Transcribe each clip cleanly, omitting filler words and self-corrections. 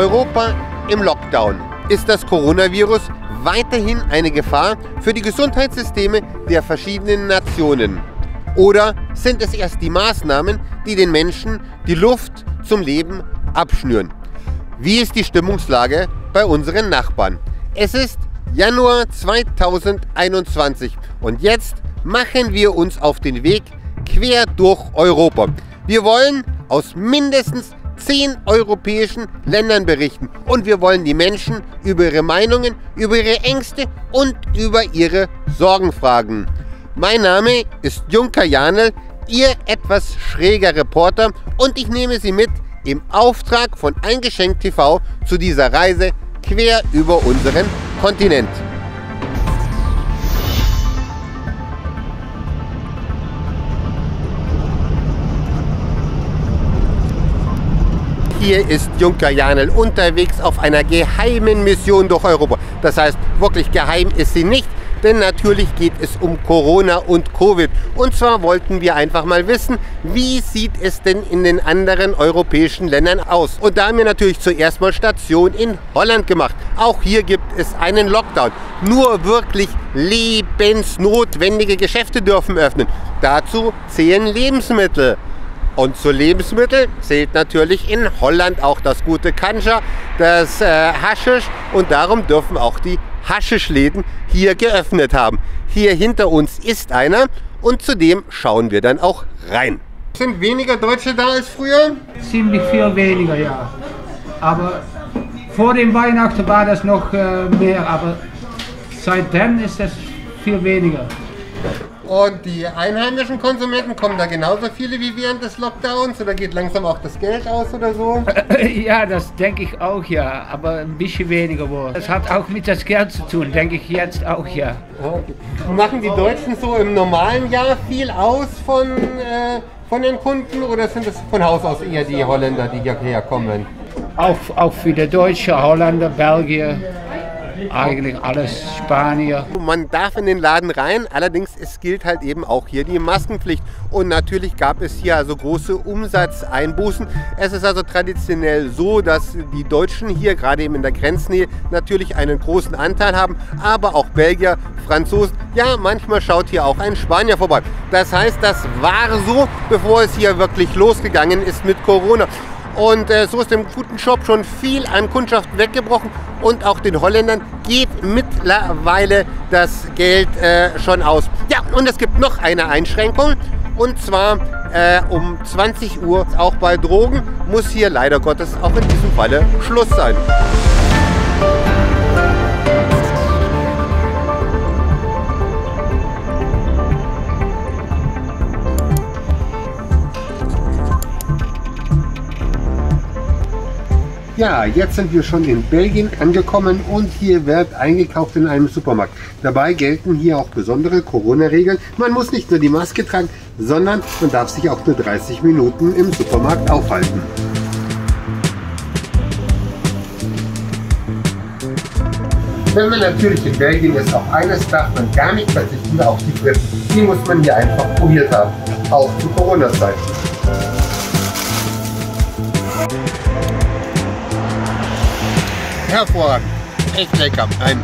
Europa im Lockdown. Ist das Coronavirus weiterhin eine Gefahr für die Gesundheitssysteme der verschiedenen Nationen? Oder sind es erst die Maßnahmen, die den Menschen die Luft zum Leben abschnüren? Wie ist die Stimmungslage bei unseren Nachbarn? Es ist Januar 2021 und jetzt machen wir uns auf den Weg quer durch Europa. Wir wollen aus mindestens 10 europäischen Ländern berichten und wir wollen die Menschen über ihre Meinungen, über ihre Ängste und über ihre Sorgen fragen. Mein Name ist Junker Janel, Ihr etwas schräger Reporter, und ich nehme Sie mit im Auftrag von Eingeschenkt TV zu dieser Reise quer über unseren Kontinent. Hier ist Junker Janel unterwegs auf einer geheimen Mission durch Europa. Das heißt, wirklich geheim ist sie nicht, denn natürlich geht es um Corona und Covid. Und zwar wollten wir einfach mal wissen, wie sieht es denn in den anderen europäischen Ländern aus? Und da haben wir natürlich zuerst mal Station in Holland gemacht. Auch hier gibt es einen Lockdown. Nur wirklich lebensnotwendige Geschäfte dürfen öffnen. Dazu zählen Lebensmittel. Und zu Lebensmitteln zählt natürlich in Holland auch das gute Kanja, das Haschisch, und darum dürfen auch die Haschischläden hier geöffnet haben. Hier hinter uns ist einer und zudem schauen wir dann auch rein. Sind weniger Deutsche da als früher? Ziemlich viel weniger, ja. Aber vor dem Weihnachten war das noch mehr, aber seitdem ist das viel weniger. Und die einheimischen Konsumenten, kommen da genauso viele wie während des Lockdowns, oder geht langsam auch das Geld aus oder so? Ja, das denke ich auch, ja, aber ein bisschen weniger wohl. Das hat auch mit das Geld zu tun, denke ich jetzt auch, ja. Okay. Machen die Deutschen so im normalen Jahr viel aus von den Kunden, oder sind es von Haus aus eher die Holländer, die hierher kommen? Auch für die Deutschen, Holländer, Belgier. Eigentlich alles Spanier. Man darf in den Laden rein, allerdings es gilt halt eben auch hier die Maskenpflicht. Und natürlich gab es hier also große Umsatzeinbußen. Es ist also traditionell so, dass die Deutschen hier, gerade eben in der Grenznähe, natürlich einen großen Anteil haben, aber auch Belgier, Franzosen, ja, manchmal schaut hier auch ein Spanier vorbei. Das heißt, das war so, bevor es hier wirklich losgegangen ist mit Corona. Und so ist dem guten Shop schon viel an Kundschaft weggebrochen und auch den Holländern geht mittlerweile das Geld schon aus. Ja, und es gibt noch eine Einschränkung, und zwar um 20 Uhr, auch bei Drogen, muss hier leider Gottes auch in diesem Falle Schluss sein. Ja, jetzt sind wir schon in Belgien angekommen und hier wird eingekauft in einem Supermarkt. Dabei gelten hier auch besondere Corona-Regeln. Man muss nicht nur die Maske tragen, sondern man darf sich auch nur 30 Minuten im Supermarkt aufhalten. Wenn man natürlich in Belgien ist, auf eines darf man gar nicht verzichten, auf die Fritten. Die muss man hier einfach probiert haben, auch zu Corona-Zeiten. Hervorragend, echt lecker. Ein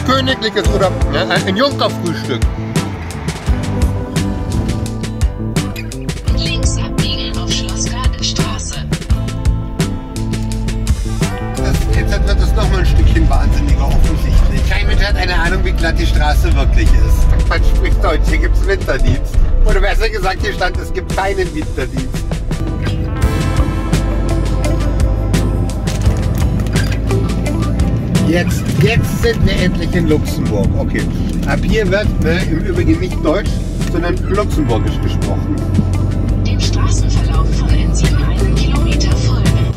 königliches oder ein Junkerfrühstück. Links abbiegen auf Schlossgartenstraße. Jetzt wird es noch mal ein Stückchen wahnsinniger offensichtlich. Kein Mensch hat eine Ahnung, wie glatt die Straße wirklich ist. Man spricht Deutsch, hier gibt es Winterdienst. Oder besser gesagt, hier stand, es gibt keinen Winterdienst. Jetzt sind wir endlich in Luxemburg. Okay. Ab hier wird im Übrigen nicht Deutsch, sondern Luxemburgisch gesprochen. Dem Straßenverlauf von N7 einen Kilometer folgen.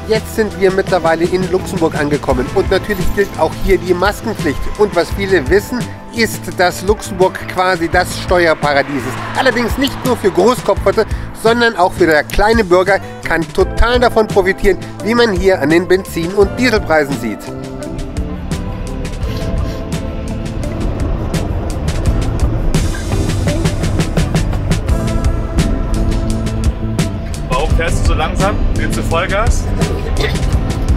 Jetzt sind wir mittlerweile in Luxemburg angekommen und natürlich gilt auch hier die Maskenpflicht. Und was viele wissen, ist, dass Luxemburg quasi das Steuerparadies ist. Allerdings nicht nur für Großkopferte, sondern auch für der kleine Bürger kann total davon profitieren, wie man hier an den Benzin- und Dieselpreisen sieht. Warum fährst du so Vollgas.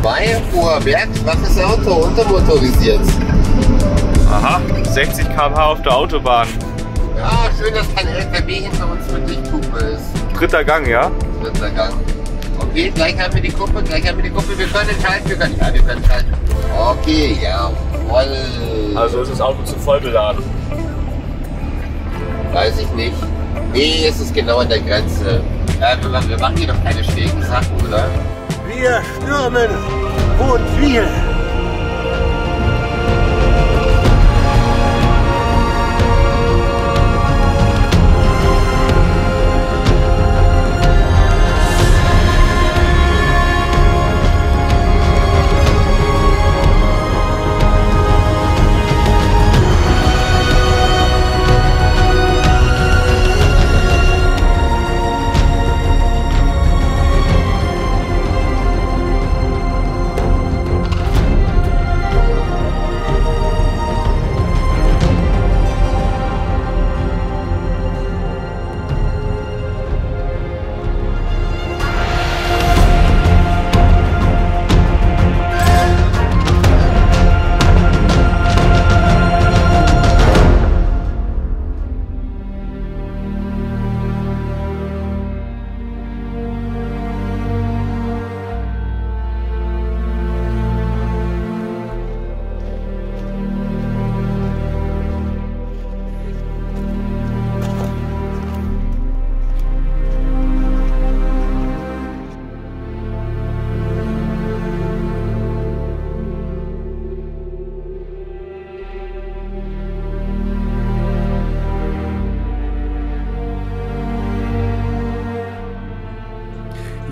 Bei Vorwerk, schwaches Auto, untermotorisiert. Aha, 60 km/h auf der Autobahn. Ja, schön, dass kein LKW hinter uns mit Lichthupe ist. Dritter Gang, ja? Dritter Gang. Okay, gleich haben wir die Kuppe, Wir können schalten, wir können schalten. Okay, jawohl. Also ist das Auto zu voll beladen? Weiß ich nicht. Nee, es ist genau an der Grenze. Wir machen hier doch keine schwierigen Sachen, oder? Wir stürmen Wohnwiel.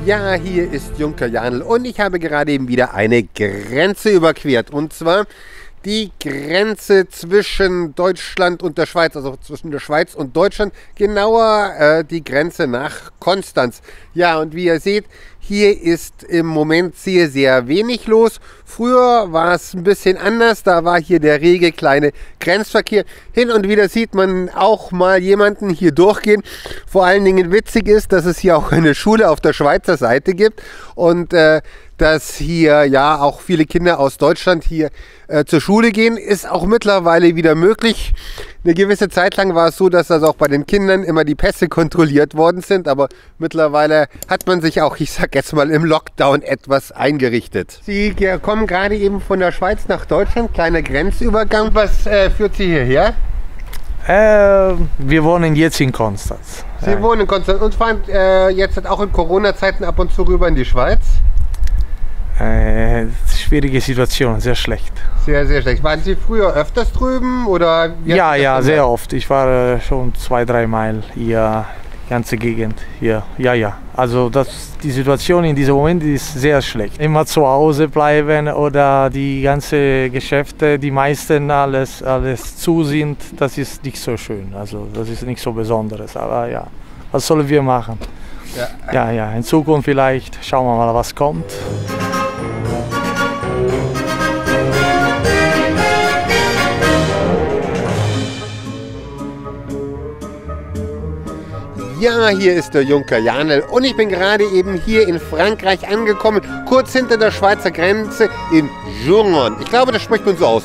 Ja, hier ist Junker Janel und ich habe gerade eben wieder eine Grenze überquert. Und zwar die Grenze zwischen Deutschland und der Schweiz, also zwischen der Schweiz und Deutschland, genauer die Grenze nach Konstanz. Ja, und wie ihr seht, hier ist im Moment sehr, sehr wenig los. Früher war es ein bisschen anders, da war hier der rege kleine Grenzverkehr. Hin und wieder sieht man auch mal jemanden hier durchgehen. Vor allen Dingen witzig ist, dass es hier auch eine Schule auf der Schweizer Seite gibt und dass hier ja auch viele Kinder aus Deutschland hier zur Schule gehen, ist auch mittlerweile wieder möglich. Eine gewisse Zeit lang war es so, dass also auch bei den Kindern immer die Pässe kontrolliert worden sind, aber mittlerweile hat man sich auch, ich sag jetzt mal, im Lockdown etwas eingerichtet. Sie kommen gerade eben von der Schweiz nach Deutschland, kleiner Grenzübergang. Was führt Sie hierher? Wir wohnen jetzt in Konstanz. Sie wohnen in Konstanz und fahren jetzt auch in Corona-Zeiten ab und zu rüber in die Schweiz? Schwierige Situation, sehr schlecht. Sehr, sehr schlecht. Waren Sie früher öfters drüben? Oder ja, sehr oft. Ich war schon 2-3 Mal hier, die ganze Gegend hier. Ja. Also die Situation in diesem Moment ist sehr schlecht. Immer zu Hause bleiben oder die ganzen Geschäfte, die meisten alles zu sind, das ist nicht so schön. Also das ist nicht so Besonderes. Aber ja, was sollen wir machen? Ja, in Zukunft vielleicht schauen wir mal, was kommt. Ja, hier ist der Junker Janel und ich bin gerade eben hier in Frankreich angekommen, kurz hinter der Schweizer Grenze in Jourmont. Ich glaube, das spricht man so aus,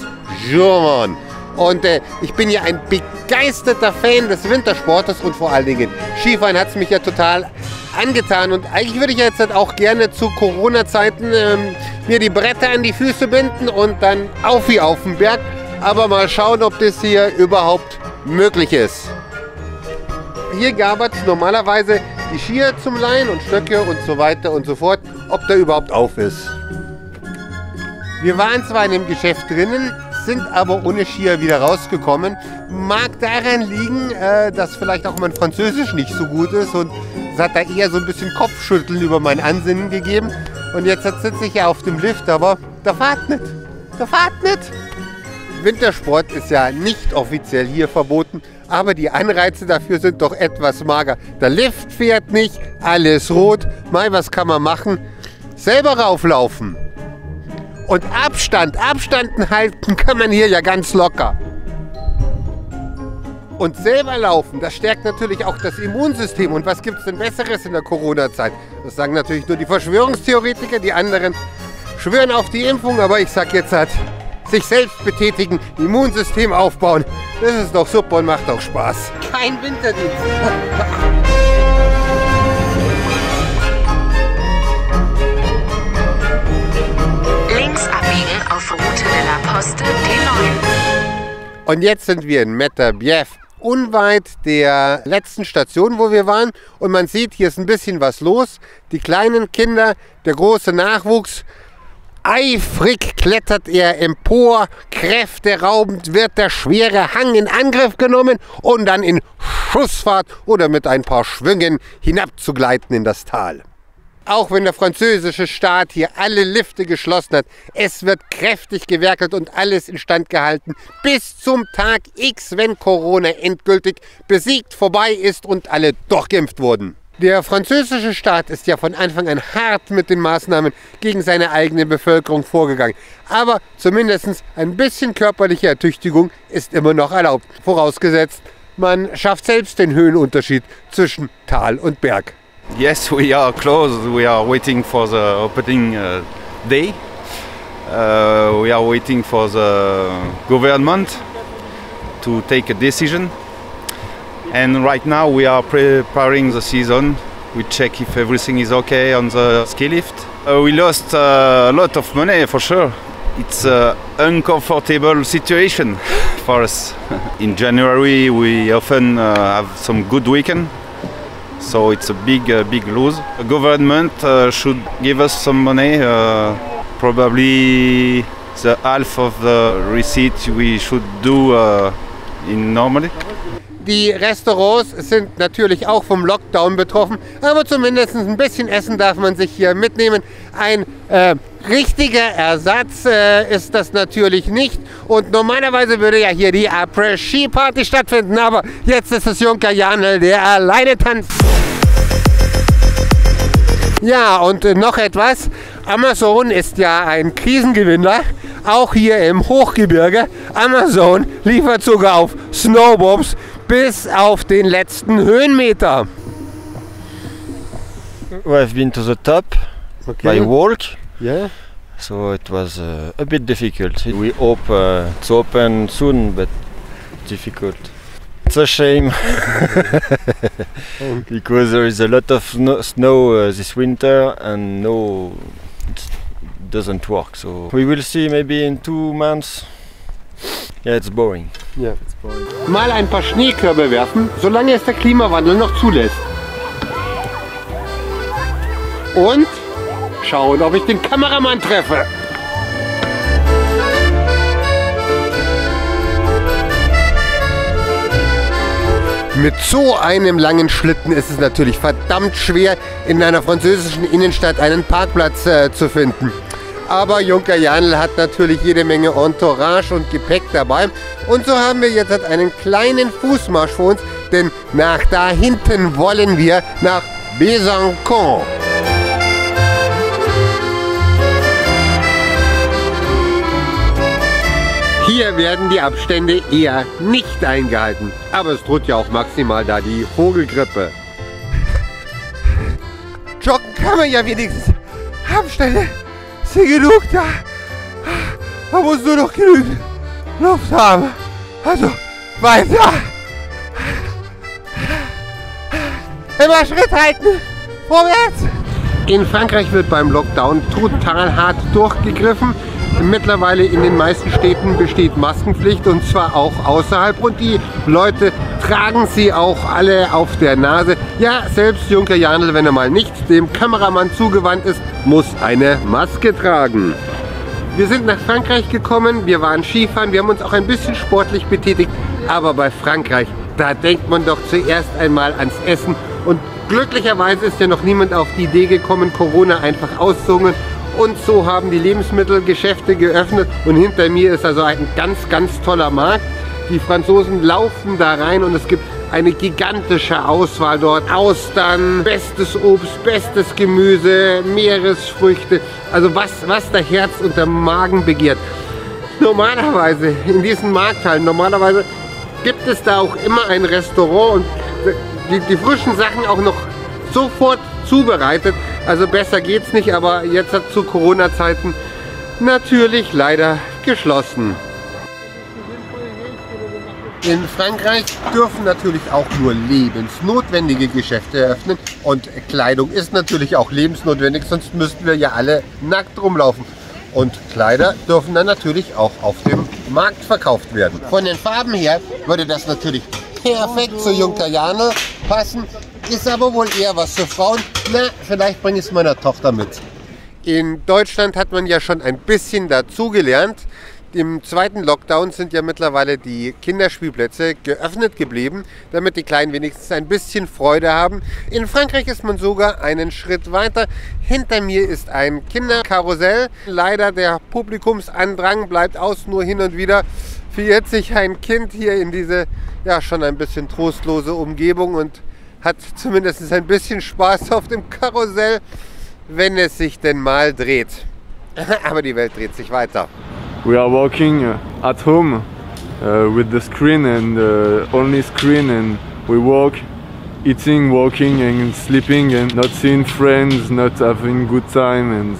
Jourmont. Und ich bin ja ein begeisterter Fan des Wintersportes und vor allen Dingen Skifahren hat es mich ja total angetan. Und eigentlich würde ich jetzt auch gerne zu Corona-Zeiten mir die Bretter an die Füße binden und dann auf den Berg. Aber mal schauen, ob das hier überhaupt möglich ist. Hier gab es normalerweise die Skier zum Leihen und Stöcke und so weiter und so fort, ob der überhaupt auf ist. Wir waren zwar in dem Geschäft drinnen, sind aber ohne Skier wieder rausgekommen. Mag daran liegen, dass vielleicht auch mein Französisch nicht so gut ist und es hat da eher so ein bisschen Kopfschütteln über mein Ansinnen gegeben. Und jetzt sitze ich ja auf dem Lift, aber der fährt nicht. Wintersport ist ja nicht offiziell hier verboten, aber die Anreize dafür sind doch etwas mager. Der Lift fährt nicht, alles rot. Mai, was kann man machen? Selber rauflaufen. Und Abstand halten kann man hier ja ganz locker. Und selber laufen, das stärkt natürlich auch das Immunsystem. Und was gibt es denn Besseres in der Corona-Zeit? Das sagen natürlich nur die Verschwörungstheoretiker, die anderen schwören auf die Impfung, aber ich sag jetzt halt, sich selbst betätigen, Immunsystem aufbauen, das ist doch super und macht auch Spaß. Kein Winterdienst. Links abbiegen auf Route de la Poste D9. Und jetzt sind wir in Meterbiev, unweit der letzten Station, wo wir waren. Und man sieht, hier ist ein bisschen was los. Die kleinen Kinder, der große Nachwuchs. Eifrig klettert er empor, kräfteraubend wird der schwere Hang in Angriff genommen und dann in Schussfahrt oder mit ein paar Schwüngen hinabzugleiten in das Tal. Auch wenn der französische Staat hier alle Lifte geschlossen hat, es wird kräftig gewerkelt und alles instand gehalten bis zum Tag X, wenn Corona endgültig besiegt vorbei ist und alle durchgeimpft wurden. Der französische Staat ist ja von Anfang an hart mit den Maßnahmen gegen seine eigene Bevölkerung vorgegangen. Aber zumindest ein bisschen körperliche Ertüchtigung ist immer noch erlaubt. Vorausgesetzt, man schafft selbst den Höhenunterschied zwischen Tal und Berg. Yes, we are close. We are waiting for the opening day. We are waiting for the government to take a decision. And right now we are preparing the season. We check if everything is okay on the ski lift. We lost a lot of money for sure. It's an uncomfortable situation for us. In January we often have some good weekend. So it's a big lose. The government should give us some money, probably the half of the receipt we should do in normally. Die Restaurants sind natürlich auch vom Lockdown betroffen, aber zumindest ein bisschen Essen darf man sich hier mitnehmen. Ein richtiger Ersatz ist das natürlich nicht. Und normalerweise würde ja hier die Après-Ski-Party stattfinden, aber jetzt ist es Junker Janel, der alleine tanzt. Ja, und noch etwas. Amazon ist ja ein Krisengewinner, auch hier im Hochgebirge. Amazon liefert sogar auf Snowbobs bis auf den letzten Höhenmeter. We've been to the top by walk. Yeah. So it was a bit difficult. We hope to open soon, but difficult. It's a shame because there is a lot of snow this winter and no, it doesn't work. So we will see maybe in 2 months. Yeah, it's boring. Ja. Mal ein paar Schneekörbe werfen, solange es der Klimawandel noch zulässt. Und schauen, ob ich den Kameramann treffe. Mit so einem langen Schlitten ist es natürlich verdammt schwer, in einer französischen Innenstadt einen Parkplatz zu finden. Aber Junker Janel hat natürlich jede Menge Entourage und Gepäck dabei. Und so haben wir jetzt einen kleinen Fußmarsch vor uns, denn nach da hinten wollen wir nach Besançon. Hier werden die Abstände eher nicht eingehalten. Aber es droht ja auch maximal da die Vogelgrippe. Joggen kann man ja wenigstens. Abstände sind genug da. Man muss nur noch genügend Luft haben. Also weiter. Immer Schritt halten. Vorwärts. In Frankreich wird beim Lockdown total hart durchgegriffen. Mittlerweile in den meisten Städten besteht Maskenpflicht und zwar auch außerhalb und die Leute tragen sie auch alle auf der Nase. Ja, selbst Junker Janel, wenn er mal nicht dem Kameramann zugewandt ist, muss eine Maske tragen. Wir sind nach Frankreich gekommen, wir waren Skifahren, wir haben uns auch ein bisschen sportlich betätigt, aber bei Frankreich, da denkt man doch zuerst einmal ans Essen und glücklicherweise ist ja noch niemand auf die Idee gekommen, Corona einfach auszuzögern. Und so haben die Lebensmittelgeschäfte geöffnet und hinter mir ist also ein ganz toller Markt. Die Franzosen laufen da rein und es gibt eine gigantische Auswahl dort. Austern, bestes Obst, bestes Gemüse, Meeresfrüchte, also was der Herz und der Magen begehrt. Normalerweise in diesen Markthallen, normalerweise gibt es da auch immer ein Restaurant und die frischen Sachen auch noch sofort zubereitet. Also besser geht's nicht, aber jetzt zu Corona-Zeiten natürlich leider geschlossen. In Frankreich dürfen natürlich auch nur lebensnotwendige Geschäfte eröffnen und Kleidung ist natürlich auch lebensnotwendig, sonst müssten wir ja alle nackt rumlaufen. Und Kleider dürfen dann natürlich auch auf dem Markt verkauft werden. Von den Farben her würde das natürlich perfekt zu Junkerjane passen, ist aber wohl eher was für Frauen. Na, vielleicht bringe ich es meiner Tochter mit. In Deutschland hat man ja schon ein bisschen dazugelernt. Im zweiten Lockdown sind ja mittlerweile die Kinderspielplätze geöffnet geblieben, damit die Kleinen wenigstens ein bisschen Freude haben. In Frankreich ist man sogar einen Schritt weiter. Hinter mir ist ein Kinderkarussell. Leider der Publikumsandrang bleibt aus, nur hin und wieder verirrt sich ein Kind hier in diese ja schon ein bisschen trostlose Umgebung und hat zumindest ein bisschen Spaß auf dem Karussell, wenn es sich denn mal dreht. Aber die Welt dreht sich weiter. We are working at home with the screen and only screen, and we work, eating, working and sleeping and not seeing friends, not having good time, and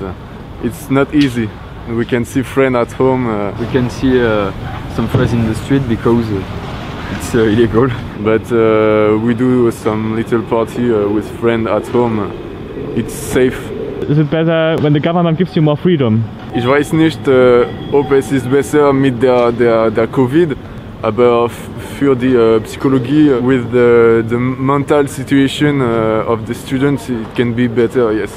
it's not easy. We can see friends at home. We can see some friends in the street because it's illegal. But we do some little party with friends at home. It's safe. Is it better when the government gives you more freedom? Ich weiß nicht, ob es ist besser mit der Covid, aber für die Psychologie, with the mental situation of the students, it can be better, yes.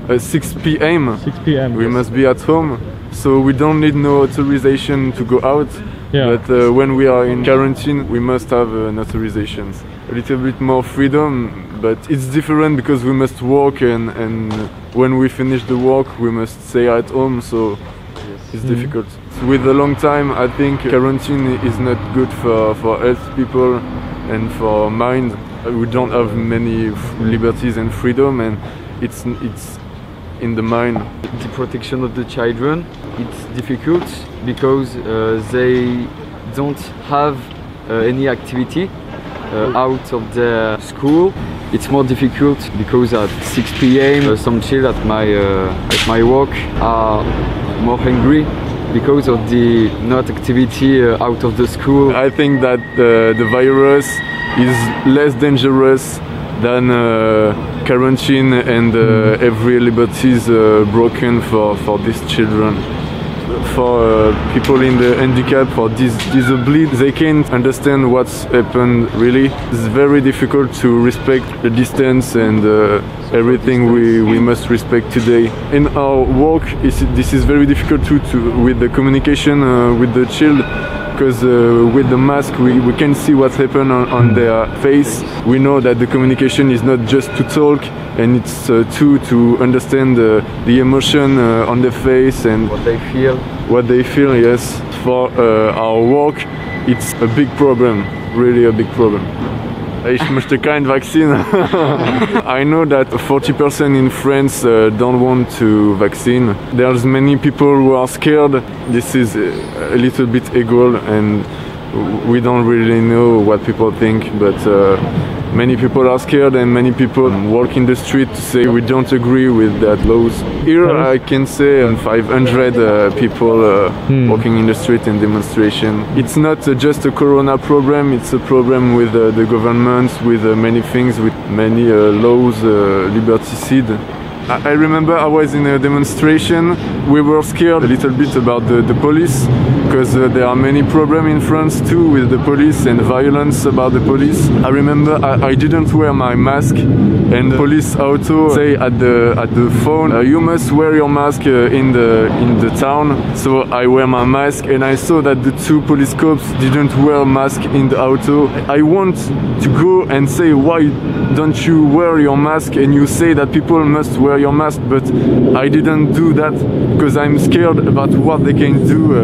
6 p.m. 6 p.m. We must be at home, so we don't need no authorization to go out. Yeah. But when we are in quarantine, we must have an authorization. A little bit more freedom, but it's different because we must work and when we finish the work we must stay at home, so it's difficult. So with a long time, I think quarantine is not good for health people and for mind. We don't have many liberties and freedom, and it's in the mind. The protection of the children, it's difficult because they don't have any activity out of their school. It's more difficult because at 6 p.m. Some children at my work are more hungry because of the not activity out of the school. I think that the virus is less dangerous than quarantine and every liberty is broken for these children. For people in the handicap, for disabled, they can't understand what's happened really. It's very difficult to respect the distance and everything we must respect today. In our work, this is very difficult too, with the communication with the child, because with the mask we can see what's happened on their face. We know that the communication is not just to talk, and it's to understand the emotion on their face and what they feel. What they feel, yes. For our work, it's a big problem, really a big problem. Ich möchte kein Vaccine. I know that 40% in France don't want to vaccine. There's many people who are scared. This is a little bit equal, and we don't really know what people think, but many people are scared and many people walk in the street to say we don't agree with that laws. Here I can say 500 people walking in the street in demonstration. It's not just a corona problem, it's a problem with the government, with many things, with many laws, liberticide. I remember I was in a demonstration. We were scared a little bit about the police, because there are many problems in France too with the police and violence about the police. I remember I didn't wear my mask, and the police auto say at the phone, you must wear your mask in the town. So I wear my mask, and I saw that the 2 police cops didn't wear mask in the auto. I want to go and say, why don't you wear your mask? And you say that people must wear your mask, but I didn't do that because I'm scared about what they can do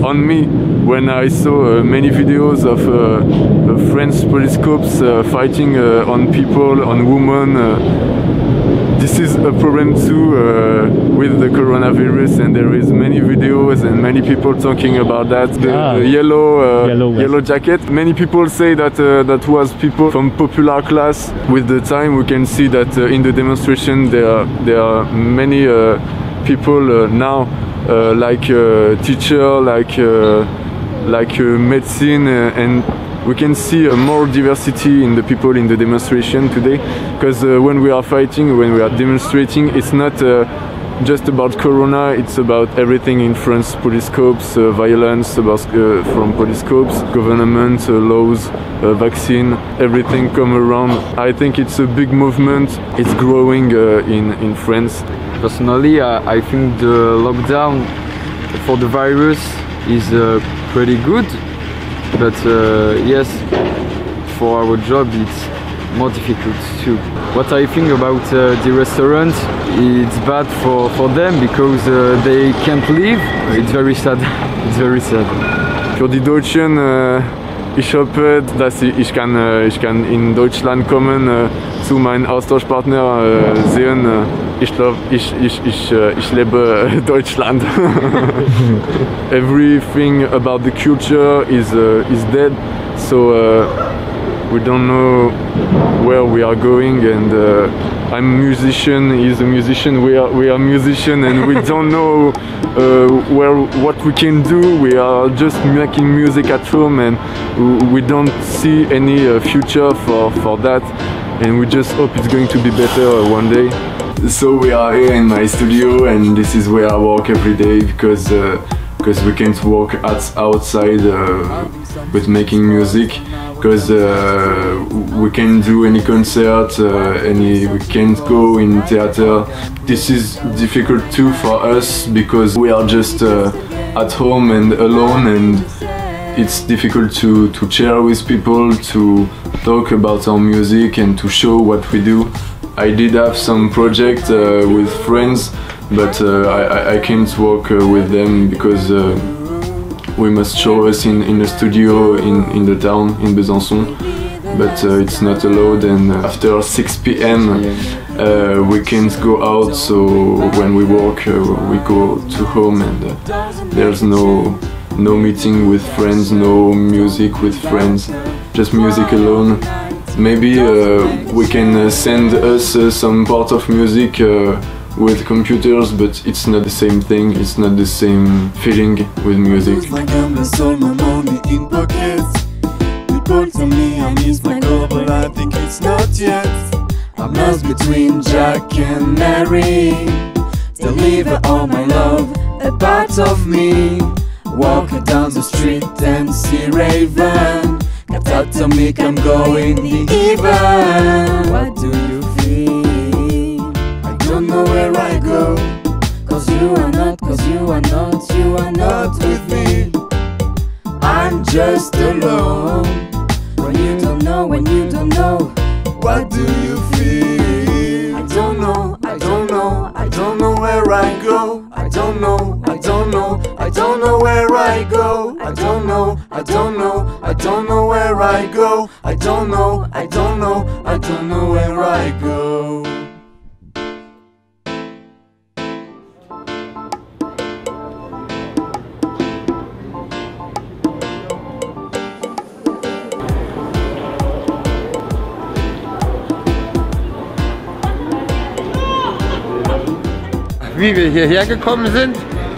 on me. When I saw many videos of French police cops fighting on people, on women, this is a problem too with the coronavirus, and there is many videos and many people talking about that. The yellow jacket. Many people say that that was people from popular class. With the time, we can see that in the demonstration there are many people now, like teacher, like medicine, and we can see more diversity in the people in the demonstration today, because when we are fighting, when we are demonstrating, it's not just about corona, it's about everything in France: police cops, violence from police cops, government, laws, vaccine, everything come around. I think it's a big movement, it's growing in France. Personally, I think the lockdown for the virus is pretty good, but yes, for our job it's more difficult too. What I think about the restaurant, it's bad for them because they can't leave. It's very sad. It's very sad. Für die Deutschen, ich hoffe, dass ich kann in Deutschland kommen, zu meinem Austauschpartner sehen. Ich glaube, ich lebe Deutschland. Everything about the culture is dead, so we don't know where we are going, and I'm a musician, he's a musician, we are musician, and we don't know what we can do. We are just making music at home, and we don't see any future for that, and we just hope it's going to be better one day. So we are here in my studio, and this is where I work every day, because we can't work outside with making music, because we can't do any concert, we can't go in theater. This is difficult too for us, because we are just at home and alone, and it's difficult to share with people, to talk about our music and to show what we do. I did have some project with friends, but I can't work with them because we must show us in the studio in the town, in Besançon, but it's not allowed, and after 6 p.m. We can't go out, so when we work we go to home, and there's no meeting with friends, no music with friends, just music alone. Maybe we can send us some part of music with computers, but it's not the same thing, it's not the same feeling with music. People tell me I miss my girl, but I think it's not yet. I'm lost between Jack and Mary. Deliver all my love, a part of me. Walk down the street and see Raven. Catatonic, I'm going the even. What do you feel? I don't know where I go. Cause you are not with me. I'm just alone. When you don't know, what do you feel? I don't know where I go. I don't know where I go. I don't know where I go. I don't know where I go. Wie wir hierher gekommen sind,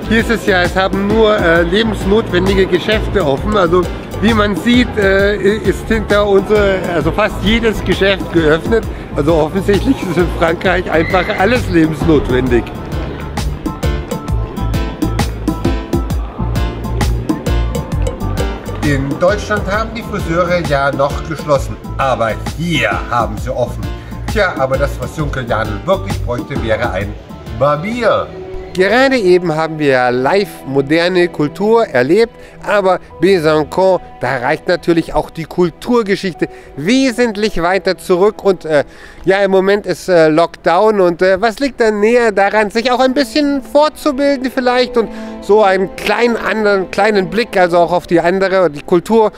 hier ist es ja, es haben nur lebensnotwendige Geschäfte offen. Also wie man sieht, ist hinter uns also fast jedes Geschäft geöffnet. Also offensichtlich ist in Frankreich einfach alles lebensnotwendig. In Deutschland haben die Friseure ja noch geschlossen, aber hier haben sie offen. Tja, aber das, was Junker Jandl wirklich bräuchte, wäre ein Barbier. Gerade eben haben wir live moderne Kultur erlebt, aber Besançon, da reicht natürlich auch die Kulturgeschichte wesentlich weiter zurück, und ja, im Moment ist Lockdown, und was liegt da näher daran, sich auch ein bisschen fortzubilden vielleicht und so einen kleinen Blick also auch auf die andere, die Kultur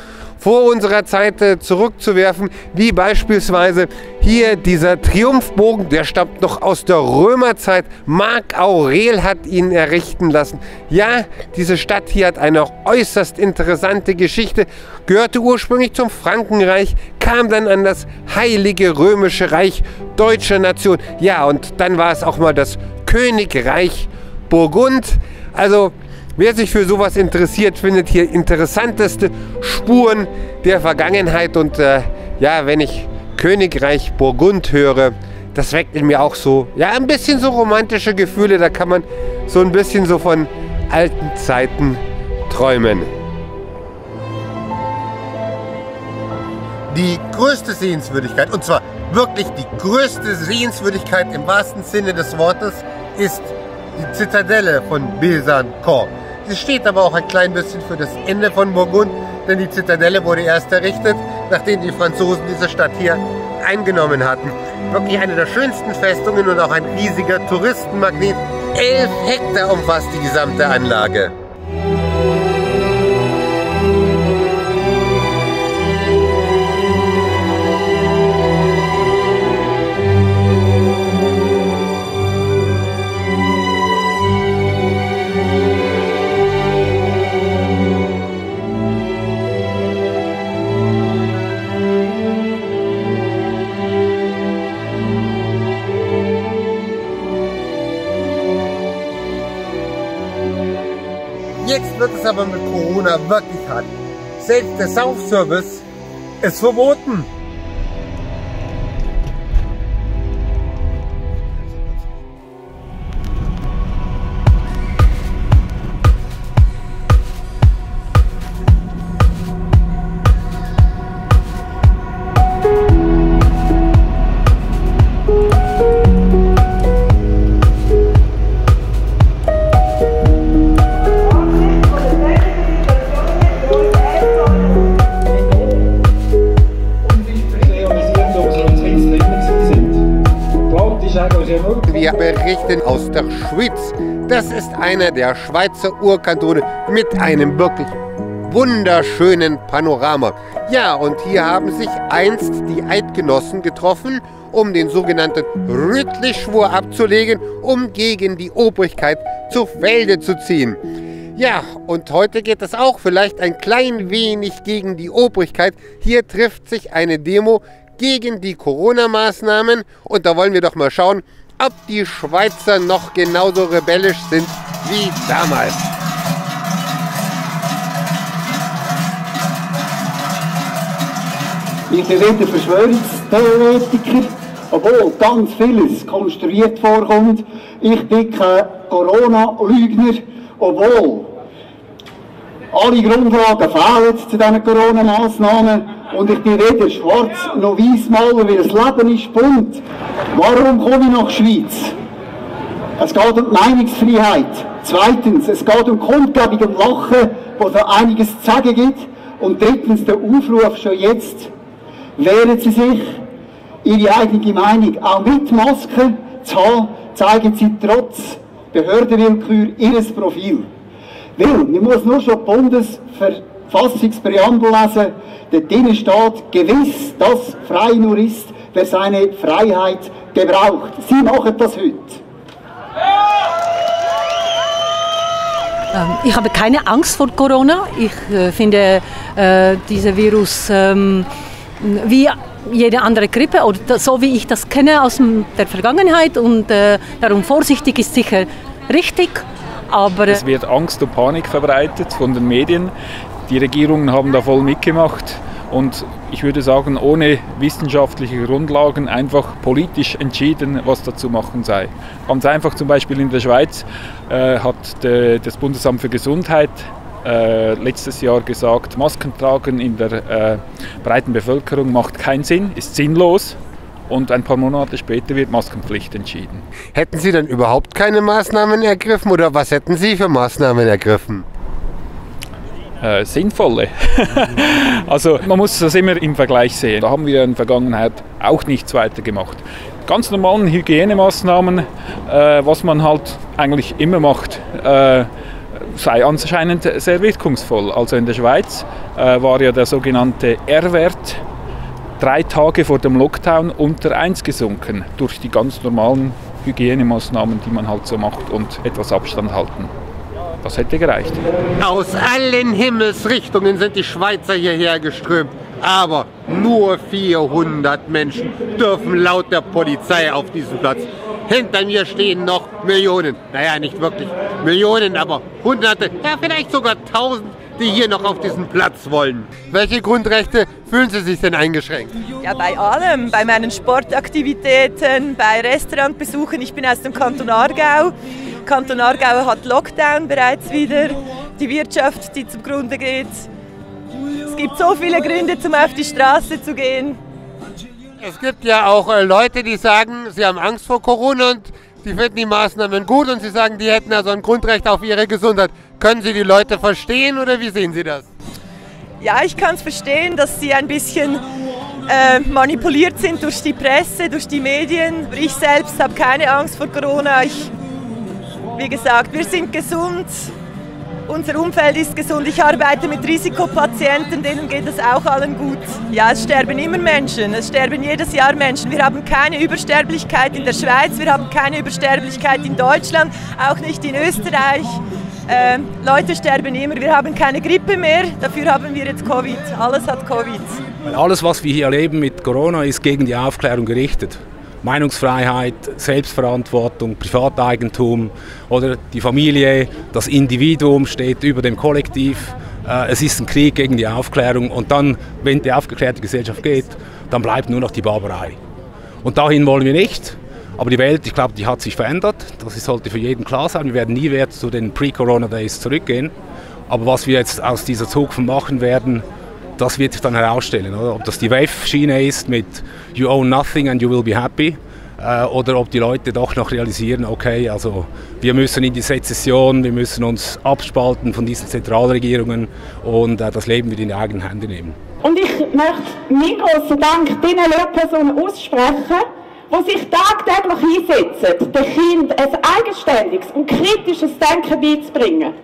vor unserer Zeit zurückzuwerfen, wie beispielsweise hier dieser Triumphbogen, der stammt noch aus der Römerzeit. Marc Aurel hat ihn errichten lassen. Ja, diese Stadt hier hat eine äußerst interessante Geschichte, gehörte ursprünglich zum Frankenreich, kam dann an das Heilige Römische Reich deutscher Nation. Ja, und dann war es auch mal das Königreich Burgund. Also wer sich für sowas interessiert, findet hier interessanteste Spuren der Vergangenheit. Und ja, wenn ich Königreich Burgund höre, das weckt in mir auch so, ja, ein bisschen so romantische Gefühle. Da kann man so ein bisschen so von alten Zeiten träumen. Die größte Sehenswürdigkeit, und zwar wirklich die größte Sehenswürdigkeit im wahrsten Sinne des Wortes, ist die Zitadelle von Besançon. Sie steht aber auch ein klein bisschen für das Ende von Burgund, denn die Zitadelle wurde erst errichtet, nachdem die Franzosen diese Stadt hier eingenommen hatten. Wirklich eine der schönsten Festungen und auch ein riesiger Touristenmagnet. 11 Hektar umfasst die gesamte Anlage. Jetzt wird es aber mit Corona wirklich hart. Selbst der Saufservice ist verboten. Wir berichten aus der Schwyz. Das ist einer der Schweizer Urkantone mit einem wirklich wunderschönen Panorama. Ja, und hier haben sich einst die Eidgenossen getroffen, um den sogenannten Rütli-Schwur abzulegen, um gegen die Obrigkeit zu Felde zu ziehen. Ja, und heute geht es auch vielleicht ein klein wenig gegen die Obrigkeit. Hier trifft sich eine Demo gegen die Corona-Maßnahmen und da wollen wir doch mal schauen, ob die Schweizer noch genauso rebellisch sind wie damals. Ich bin weder Verschwörungstheoretiker, obwohl ganz vieles konstruiert vorkommt. Ich bin kein Corona-Lügner, obwohl alle Grundlagen fehlen zu diesen Corona-Maßnahmen. Und ich bin weder schwarz noch weiss Maler, weil das Leben ist bunt. Warum komme ich nach Schweiz? Es geht um die Meinungsfreiheit. Zweitens, es geht um Kundgebung und Lachen, wo es einiges zu sagen gibt. Und drittens, der Aufruf schon jetzt. Wehren Sie sich, Ihre eigene Meinung auch mit Maske zu haben, zeigen Sie trotz Behördenwillkür Ihr Profil. Weil, man muss nur schon die Bundesverfassungspräambel lesen, dort drinnen steht gewiss, dass frei nur ist, wer seine Freiheit gebraucht. Sie machen das heute. Ich habe keine Angst vor Corona. Ich finde dieser Virus wie jede andere Grippe oder so wie ich das kenne aus der Vergangenheit und darum vorsichtig ist sicher richtig. Aber es wird Angst und Panik verbreitet von den Medien. Die Regierungen haben da voll mitgemacht und ich würde sagen, ohne wissenschaftliche Grundlagen einfach politisch entschieden, was da zu machen sei. Ganz einfach, zum Beispiel in der Schweiz hat das Bundesamt für Gesundheit letztes Jahr gesagt, Masken tragen in der breiten Bevölkerung macht keinen Sinn, ist sinnlos. Und ein paar Monate später wird Maskenpflicht entschieden. Hätten Sie dann überhaupt keine Maßnahmen ergriffen oder was hätten Sie für Maßnahmen ergriffen? Sinnvolle. Also man muss das immer im Vergleich sehen. Da haben wir in der Vergangenheit auch nichts weiter gemacht. Ganz normalen Hygienemaßnahmen, was man halt eigentlich immer macht. sei anscheinend sehr wirkungsvoll. Also in der Schweiz war ja der sogenannte R-Wert 3 Tage vor dem Lockdown unter 1 gesunken, durch die ganz normalen Hygienemaßnahmen, die man halt so macht und etwas Abstand halten. Das hätte gereicht. Aus allen Himmelsrichtungen sind die Schweizer hierher geströmt. Aber nur 400 Menschen dürfen laut der Polizei auf diesen Platz. Hinter mir stehen noch Millionen. Naja, nicht wirklich Millionen, aber Hunderte, ja vielleicht sogar 1000, die hier noch auf diesen Platz wollen. Welche Grundrechte fühlen Sie sich denn eingeschränkt? Ja, bei allem. Bei meinen Sportaktivitäten, bei Restaurantbesuchen. Ich bin aus dem Kanton Aargau. Kanton Aargau hat Lockdown bereits wieder. Die Wirtschaft, die zugrunde geht. Es gibt so viele Gründe, um auf die Straße zu gehen. Es gibt ja auch Leute, die sagen, sie haben Angst vor Corona und die finden die Maßnahmen gut und sie sagen, die hätten also ein Grundrecht auf ihre Gesundheit. Können Sie die Leute verstehen oder wie sehen Sie das? Ja, ich kann es verstehen, dass sie ein bisschen manipuliert sind durch die Presse, durch die Medien. Ich selbst habe keine Angst vor Corona. Wie gesagt, wir sind gesund. Unser Umfeld ist gesund. Ich arbeite mit Risikopatienten, denen geht es auch allen gut. Ja, es sterben immer Menschen, es sterben jedes Jahr Menschen. Wir haben keine Übersterblichkeit in der Schweiz, wir haben keine Übersterblichkeit in Deutschland, auch nicht in Österreich. Leute sterben immer, wir haben keine Grippe mehr, dafür haben wir jetzt Covid. Alles hat Covid. Alles, was wir hier erleben mit Corona, ist gegen die Aufklärung gerichtet. Meinungsfreiheit, Selbstverantwortung, Privateigentum oder die Familie, das Individuum steht über dem Kollektiv. Es ist ein Krieg gegen die Aufklärung und dann, wenn die aufgeklärte Gesellschaft geht, dann bleibt nur noch die Barbarei. Und dahin wollen wir nicht. Aber die Welt, ich glaube, die hat sich verändert. Das sollte für jeden klar sein. Wir werden nie wieder zu den Pre-Corona-Days zurückgehen. Aber was wir jetzt aus dieser Zukunft machen werden, das wird sich dann herausstellen, oder? Ob das die WEF-Schiene ist mit You own nothing and you will be happy oder ob die Leute doch noch realisieren, okay, also wir müssen in die Sezession, wir müssen uns abspalten von diesen Zentralregierungen und das Leben wieder in die eigenen Hände nehmen. Und ich möchte meinen grossen Dank den Lehrpersonen aussprechen, die sich tagtäglich einsetzen, den Kindern ein eigenständiges und kritisches Denken beizubringen.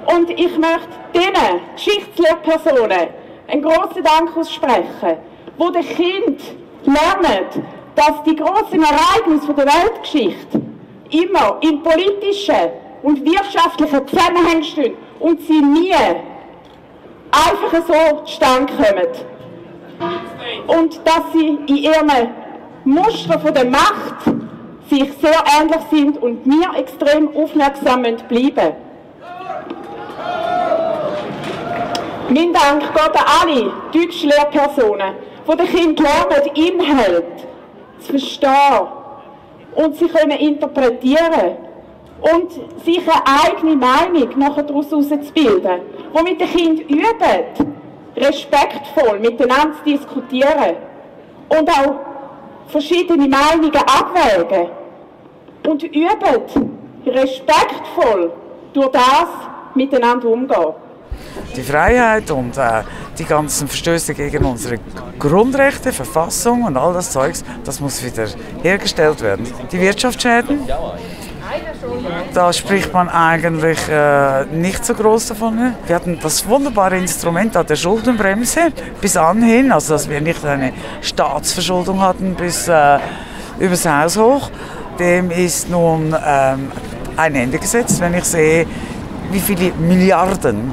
Und ich möchte diesen Geschichtslehrpersonen einen grossen Dank aussprechen, die den Kindern lernen, dass die grossen Ereignisse der Weltgeschichte immer in politischen und wirtschaftlichen Zusammenhängen stehen und sie nie einfach so zustande kommen. Und dass sie in ihren Mustern von der Macht sich sehr ähnlich sind und wir extrem aufmerksam bleiben müssen. Mein Dank geht an alle deutschen Lehrpersonen, die den Kindern lernen, Inhalte zu verstehen und sie können interpretieren und sich eine eigene Meinung nachher daraus herauszubilden, die mit den Kindern üben, respektvoll miteinander zu diskutieren und auch verschiedene Meinungen abwägen und üben, respektvoll durch das miteinander umgehen. Die Freiheit und die ganzen Verstöße gegen unsere Grundrechte, Verfassung und all das Zeugs, das muss wieder hergestellt werden. Die Wirtschaftsschäden, da spricht man eigentlich nicht so groß davon. Wir hatten das wunderbare Instrument der Schuldenbremse bis anhin, also dass wir nicht eine Staatsverschuldung hatten bis übers Haus hoch. Dem ist nun ein Ende gesetzt, wenn ich sehe, wie viele Milliarden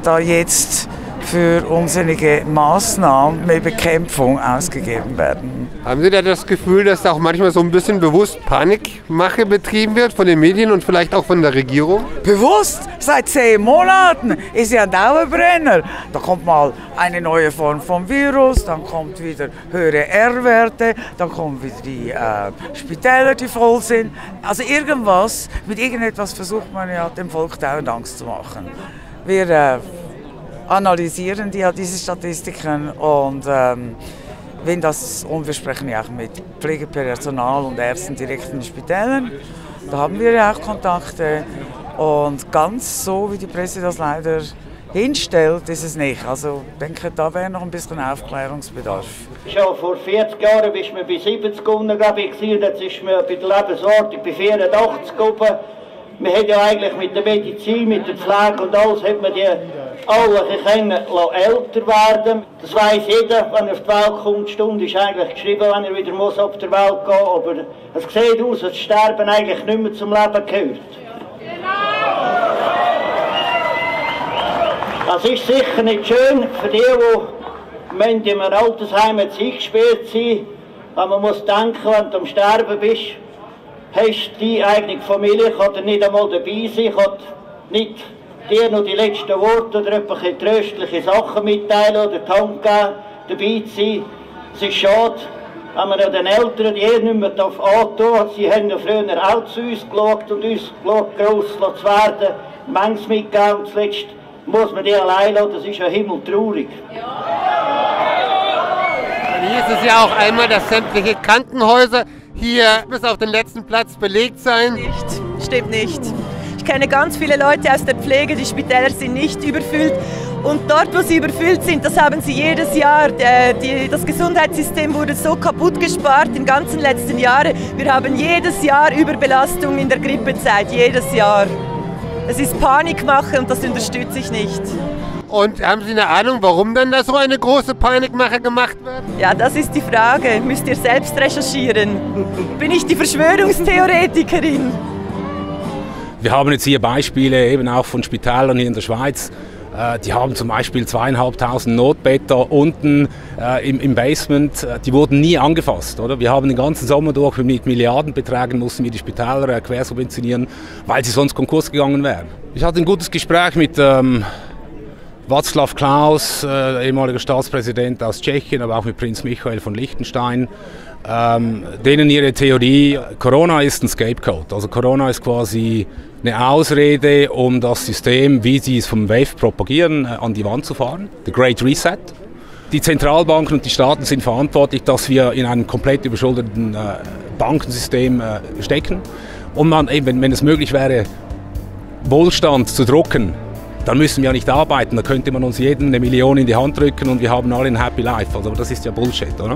da jetzt für unsinnige Maßnahmen mit Bekämpfung ausgegeben werden. Haben Sie da das Gefühl, dass da auch manchmal so ein bisschen bewusst Panikmache betrieben wird von den Medien und vielleicht auch von der Regierung? Bewusst? Seit 10 Monaten ist ja ein Dauerbrenner. Da kommt mal eine neue Form vom Virus, dann kommt wieder höhere R-Werte, dann kommen wieder die Spitäler, die voll sind. Also irgendwas, mit irgendetwas versucht man ja dem Volk dauernd Angst zu machen. Wir analysieren diese Statistiken und wir sprechen ja auch mit Pflegepersonal und Ärzten direkt in den Spitälern. Da haben wir ja auch Kontakte und ganz so, wie die Presse das leider hinstellt, ist es nicht. Also ich denke, da wäre noch ein bisschen Aufklärungsbedarf. Schon vor 40 Jahren bist du bei 70 unten, glaube ich, jetzt ist man bei der Lebensordnung bei 84 oben. Man hat ja eigentlich mit der Medizin, mit der Pflege und alles, hat man die alle können älter werden. Das weiss jeder, wenn er auf die Welt kommt. Die Stunde ist eigentlich geschrieben, wenn er wieder muss auf der Welt gehen muss. Aber es sieht aus, als Sterben eigentlich nicht mehr zum Leben gehört. Das ist sicher nicht schön für die in einem Altersheim eingesperrt sind. Aber man muss denken, wenn du am Sterben bist, hast du die eigene Familie, kann dir nicht einmal dabei sein, kann nicht dir noch die letzten Worte oder irgendwelche tröstliche Sachen mitteilen oder die Hand geben, dabei zu sein. Es ist schade, wenn man den Eltern die nicht mehr antun. Sie haben ja früher auch zu uns geschaut und uns gross zu werden, manches mitgegeben und zuletzt muss man die allein lassen, das ist ja himmeltraurig. Hier ist es ja auch einmal, dass sämtliche Krankenhäuser hier bis auf den letzten Platz belegt sein. Nicht, stimmt nicht. Ich kenne ganz viele Leute aus der Pflege, die Spitäler sind nicht überfüllt. Und dort, wo sie überfüllt sind, das haben sie jedes Jahr. Das Gesundheitssystem wurde so kaputt gespart in den ganzen letzten Jahren. Wir haben jedes Jahr Überbelastung in der Grippezeit, jedes Jahr. Es ist Panikmache und das unterstütze ich nicht. Und haben Sie eine Ahnung, warum dann da so eine große Panikmache gemacht wird? Ja, das ist die Frage. Müsst ihr selbst recherchieren. Bin ich die Verschwörungstheoretikerin? Wir haben jetzt hier Beispiele eben auch von Spitälern hier in der Schweiz. Die haben zum Beispiel 2'500 Notbetten unten im Basement. Die wurden nie angefasst. Oder? Wir haben den ganzen Sommer durch mit Milliardenbeträgen mussten wir die Spitäler quersubventionieren, weil sie sonst Konkurs gegangen wären. Ich hatte ein gutes Gespräch mit Václav Klaus, ehemaliger Staatspräsident aus Tschechien, aber auch mit Prinz Michael von Liechtenstein. Denen ihre Theorie, Corona ist ein Scapegoat. Also Corona ist quasi eine Ausrede, um das System, wie sie es vom WEF propagieren, an die Wand zu fahren. The Great Reset. Die Zentralbanken und die Staaten sind verantwortlich, dass wir in einem komplett überschuldeten Bankensystem stecken. Und man, eben, wenn es möglich wäre, Wohlstand zu drucken, dann müssen wir ja nicht arbeiten. Da könnte man uns jedem 1 Million in die Hand drücken und wir haben alle ein Happy Life. Also das ist ja Bullshit, oder?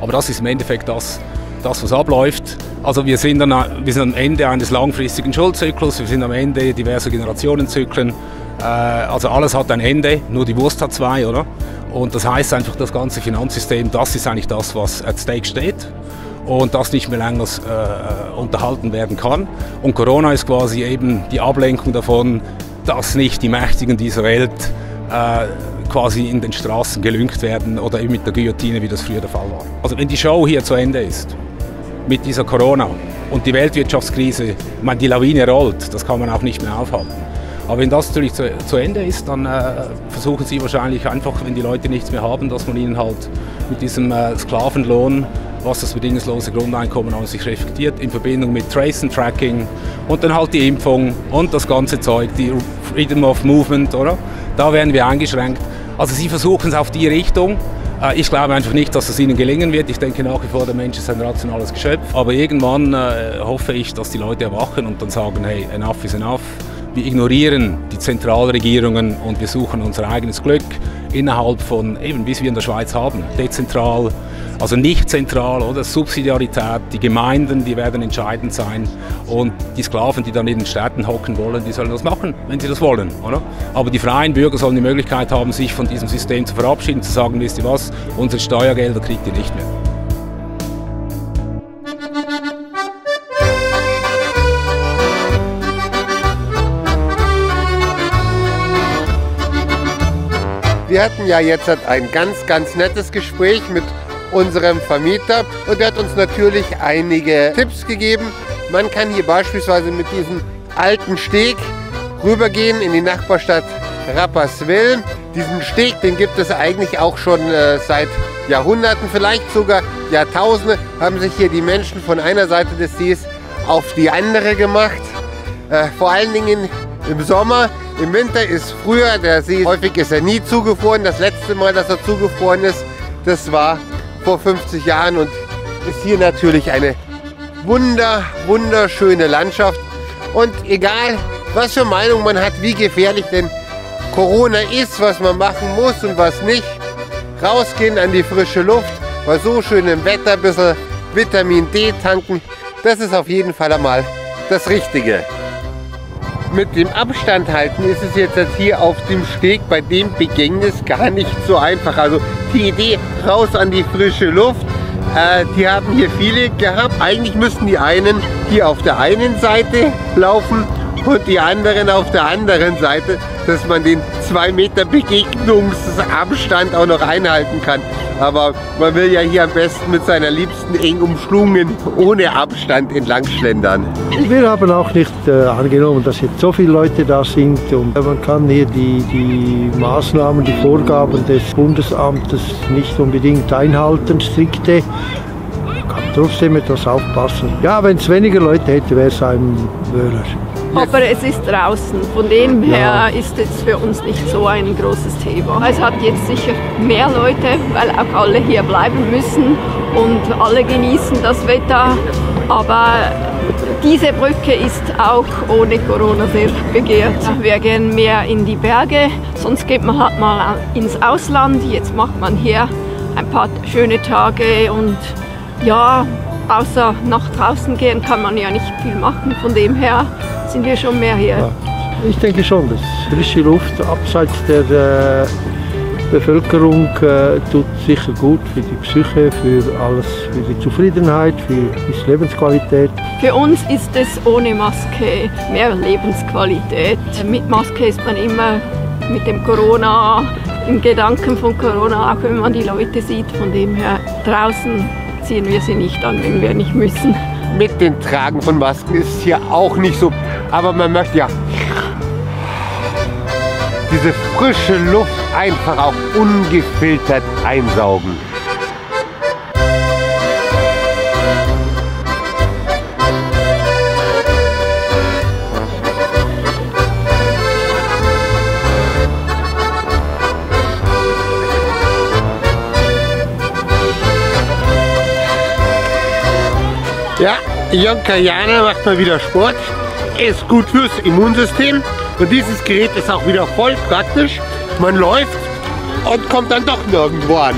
Aber das ist im Endeffekt das was abläuft. Also wir sind am Ende eines langfristigen Schuldzyklus, wir sind am Ende diverser Generationenzyklen. Also alles hat ein Ende, nur die Wurst hat 2, oder? Und das heißt einfach, das ganze Finanzsystem, das ist eigentlich das, was at stake steht und das nicht mehr länger unterhalten werden kann. Und Corona ist quasi eben die Ablenkung davon, dass nicht die Mächtigen dieser Welt quasi in den Straßen gelyncht werden oder eben mit der Guillotine, wie das früher der Fall war. Also wenn die Show hier zu Ende ist, mit dieser Corona und die Weltwirtschaftskrise, ich meine, die Lawine rollt, das kann man auch nicht mehr aufhalten. Aber wenn das natürlich zu Ende ist, dann versuchen sie wahrscheinlich einfach, wenn die Leute nichts mehr haben, dass man ihnen halt mit diesem Sklavenlohn, was das bedingungslose Grundeinkommen an sich reflektiert, in Verbindung mit Trace and Tracking und dann halt die Impfung und das ganze Zeug, die Freedom of Movement, oder? Da werden wir eingeschränkt. Also sie versuchen es auf die Richtung. Ich glaube einfach nicht, dass es ihnen gelingen wird. Ich denke nach wie vor, der Mensch ist ein rationales Geschöpf. Aber irgendwann hoffe ich, dass die Leute erwachen und dann sagen, hey, enough is enough. Wir ignorieren die Zentralregierungen und wir suchen unser eigenes Glück innerhalb von, eben wie es wir in der Schweiz haben, dezentral, also nicht zentral, oder Subsidiarität, die Gemeinden, die werden entscheidend sein und die Sklaven, die dann in den Städten hocken wollen, die sollen das machen, wenn sie das wollen, oder? Aber die freien Bürger sollen die Möglichkeit haben, sich von diesem System zu verabschieden, zu sagen, wisst ihr was, unsere Steuergelder kriegt ihr nicht mehr. Wir hatten ja jetzt ein ganz nettes Gespräch mit unserem Vermieter und er hat uns natürlich einige Tipps gegeben. Man kann hier beispielsweise mit diesem alten Steg rübergehen in die Nachbarstadt Rapperswil. Diesen Steg, den gibt es eigentlich auch schon seit Jahrhunderten, vielleicht sogar Jahrtausende, haben sich hier die Menschen von einer Seite des Sees auf die andere gemacht. Vor allen Dingen im Sommer. Im Winter ist früher der See, häufig ist er nie zugefroren. Das letzte Mal, dass er zugefroren ist, das war vor 50 Jahren und ist hier natürlich eine wunderschöne Landschaft. Und egal, was für Meinung man hat, wie gefährlich denn Corona ist, was man machen muss und was nicht, rausgehen an die frische Luft, bei so schönem Wetter ein bisschen Vitamin D tanken, das ist auf jeden Fall einmal das Richtige. mit dem Abstand halten ist es jetzt hier auf dem Steg bei dem Begängnis gar nicht so einfach. Also die Idee, raus an die frische Luft, die haben hier viele gehabt. Eigentlich müssten die einen hier auf der einen Seite laufen und die anderen auf der anderen Seite, dass man den 2 Meter Begegnungsabstand auch noch einhalten kann. Aber man will ja hier am besten mit seiner Liebsten eng umschlungen, ohne Abstand entlang schlendern. Wir haben auch nicht angenommen, dass jetzt so viele Leute da sind. Und man kann hier die Maßnahmen, die Vorgaben des Bundesamtes nicht unbedingt einhalten, strikte. Man kann trotzdem etwas aufpassen. Ja, wenn es weniger Leute hätte, wäre es ein Wöhler. Aber es ist draußen, von dem her ist es für uns nicht so ein großes Thema. Es hat jetzt sicher mehr Leute, weil auch alle hier bleiben müssen und alle genießen das Wetter. Aber diese Brücke ist auch ohne Corona sehr begehrt. Wir gehen mehr in die Berge, sonst geht man halt mal ins Ausland. Jetzt macht man hier ein paar schöne Tage und ja, außer nach draußen gehen kann man ja nicht viel machen, von dem her sind wir schon mehr hier. Ja, ich denke schon, dass frische Luft abseits der Bevölkerung tut sicher gut für die Psyche, für alles, für die Zufriedenheit, für die Lebensqualität. Für uns ist es ohne Maske mehr Lebensqualität. Mit Maske ist man immer mit dem Corona, im Gedanken von Corona, auch wenn man die Leute sieht. Von dem her draußen ziehen wir sie nicht an, wenn wir nicht müssen. Mit dem Tragen von Masken ist es hier auch nicht so, aber man möchte ja diese frische Luft einfach auch ungefiltert einsaugen. Ja, Jonka Jana macht mal wieder Sport, ist gut fürs Immunsystem und dieses Gerät ist auch wieder voll praktisch. Man läuft und kommt dann doch nirgendwo an.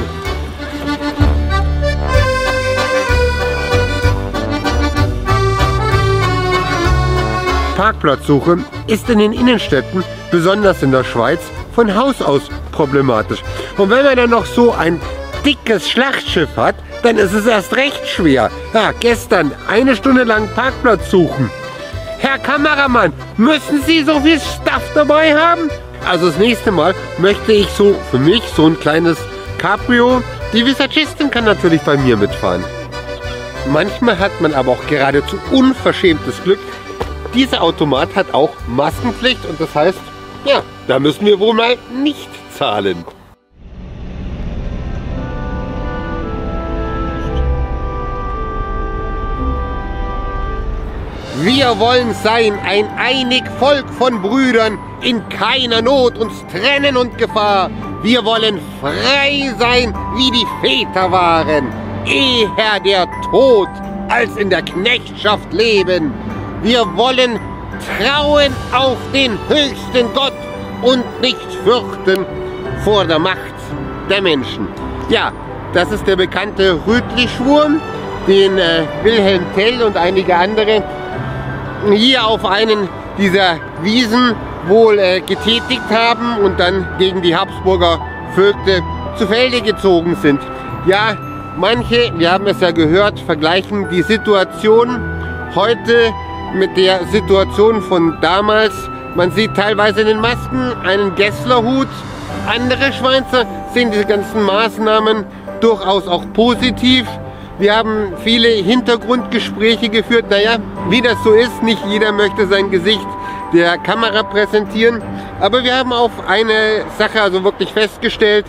Parkplatzsuche ist in den Innenstädten, besonders in der Schweiz, von Haus aus problematisch. Und wenn man dann noch so ein dickes Schlachtschiff hat, dann ist es erst recht schwer. Ja, gestern 1 Stunde lang Parkplatz suchen. Herr Kameramann, müssen Sie so viel Stuff dabei haben? Also das nächste Mal möchte ich so für mich so ein kleines Cabrio. Die Visagistin kann natürlich bei mir mitfahren. Manchmal hat man aber auch geradezu unverschämtes Glück. Dieser Automat hat auch Maskenpflicht und das heißt, ja, da müssen wir wohl mal nicht zahlen. Wir wollen sein, ein einig Volk von Brüdern, in keiner Not uns trennen und Gefahr. Wir wollen frei sein, wie die Väter waren, eher der Tod, als in der Knechtschaft leben. Wir wollen trauen auf den höchsten Gott und nicht fürchten vor der Macht der Menschen. Ja, das ist der bekannte Rütli-Schwur, den Wilhelm Tell und einige andere hier auf einen dieser Wiesen wohl getätigt haben und dann gegen die Habsburger Vögte zu Felde gezogen sind. Ja, manche, wir haben es ja gehört, vergleichen die Situation heute mit der Situation von damals. Man sieht teilweise in den Masken einen Gesslerhut. Andere Schweizer sehen diese ganzen Maßnahmen durchaus auch positiv. Wir haben viele Hintergrundgespräche geführt. Naja, wie das so ist, nicht jeder möchte sein Gesicht der Kamera präsentieren. Aber wir haben auf eine Sache also wirklich festgestellt,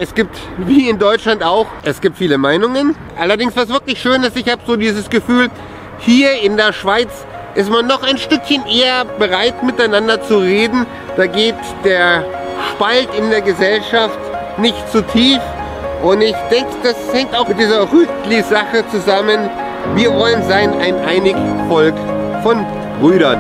es gibt, wie in Deutschland auch, es gibt viele Meinungen. Allerdings, was wirklich schön ist, ich habe so dieses Gefühl, hier in der Schweiz ist man noch ein Stückchen eher bereit, miteinander zu reden. Da geht der Spalt in der Gesellschaft nicht zu tief. Und ich denke, das hängt auch mit dieser Rütli-Sache zusammen. Wir wollen sein ein einig Volk von Brüdern.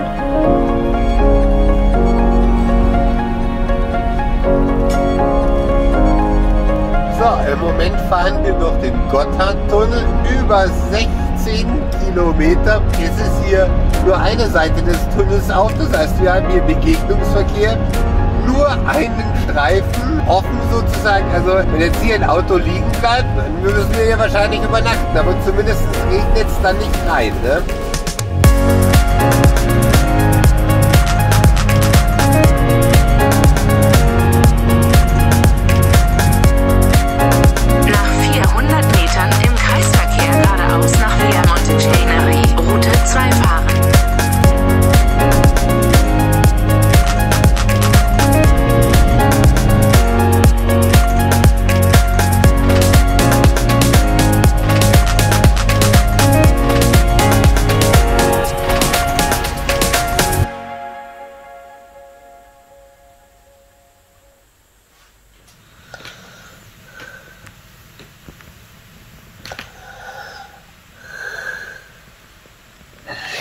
So, im Moment fahren wir durch den Gotthardtunnel über 16 Kilometer. Es ist hier nur eine Seite des Tunnels auf, das heißt, wir haben hier Begegnungsverkehr. Nur einen Streifen offen sozusagen. Also wenn jetzt hier ein Auto liegen bleibt, dann müssen wir hier wahrscheinlich übernachten. Aber zumindest regnet es dann nicht rein. Ne? Nach 400 Metern im Kreisverkehr geradeaus nach Via Monteceneri, Route 2 fahren.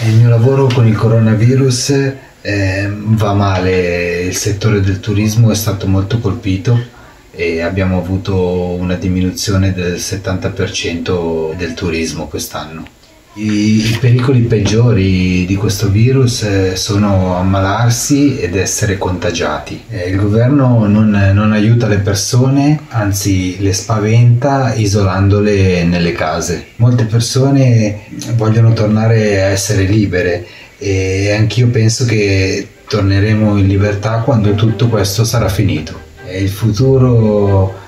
Il mio lavoro con il coronavirus va male, il settore del turismo è stato molto colpito e abbiamo avuto una diminuzione del 70% del turismo quest'anno. I pericoli peggiori di questo virus sono ammalarsi ed essere contagiati. Il governo non aiuta le persone, anzi le spaventa isolandole nelle case. Molte persone vogliono tornare a essere libere e anch'io penso che torneremo in libertà quando tutto questo sarà finito. Il futuro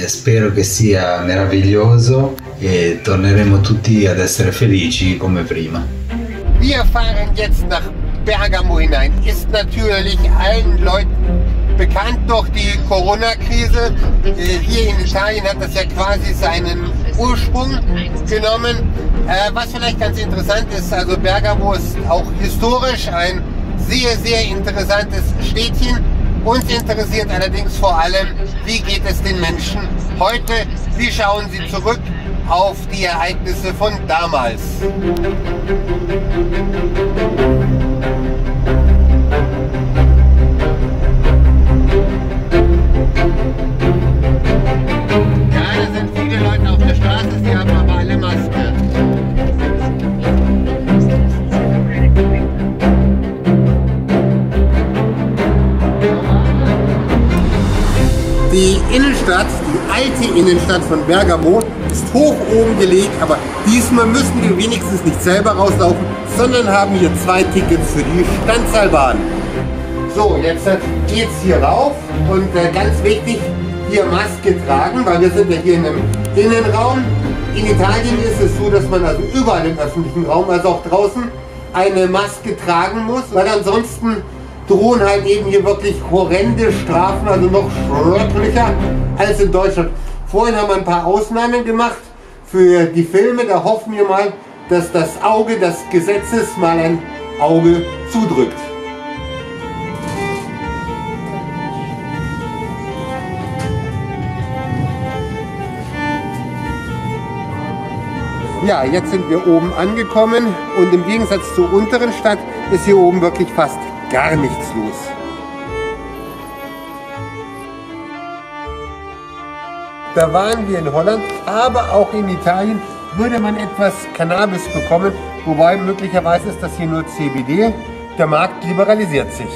spero che sia meraviglioso e torneremo tutti ad essere felici come prima. Wir fahren jetzt nach Bergamo hinein. Ist natürlich allen Leuten bekannt durch die Corona-Krise. Hier in Italien hat das ja quasi seinen Ursprung genommen. Was vielleicht ganz interessant ist, also Bergamo ist auch historisch ein sehr, sehr interessantes Städtchen. Uns interessiert allerdings vor allem, wie geht es den Menschen heute, wie schauen sie zurück auf die Ereignisse von damals. Gerade sind viele Leute auf der Straße, sie haben aber alle Maske. Die Innenstadt, die alte Innenstadt von Bergamo, ist hoch oben gelegt, aber diesmal müssen wir wenigstens nicht selber rauslaufen, sondern haben hier 2 Tickets für die Standseilbahn. So, jetzt geht's hier rauf und ganz wichtig, hier Maske tragen, weil wir sind ja hier in einem Innenraum. In Italien ist es so, dass man also überall im öffentlichen Raum, also auch draußen, eine Maske tragen muss, weil ansonsten drohen halt eben hier wirklich horrende Strafen, also noch schrecklicher als in Deutschland. Vorhin haben wir ein paar Ausnahmen gemacht für die Filme, da hoffen wir mal, dass das Auge des Gesetzes mal ein Auge zudrückt. Ja, jetzt sind wir oben angekommen und im Gegensatz zur unteren Stadt ist hier oben wirklich fast gar nichts los. Da waren wir in Holland, aber auch in Italien würde man etwas Cannabis bekommen, wobei möglicherweise ist das hier nur CBD. Der Markt liberalisiert sich.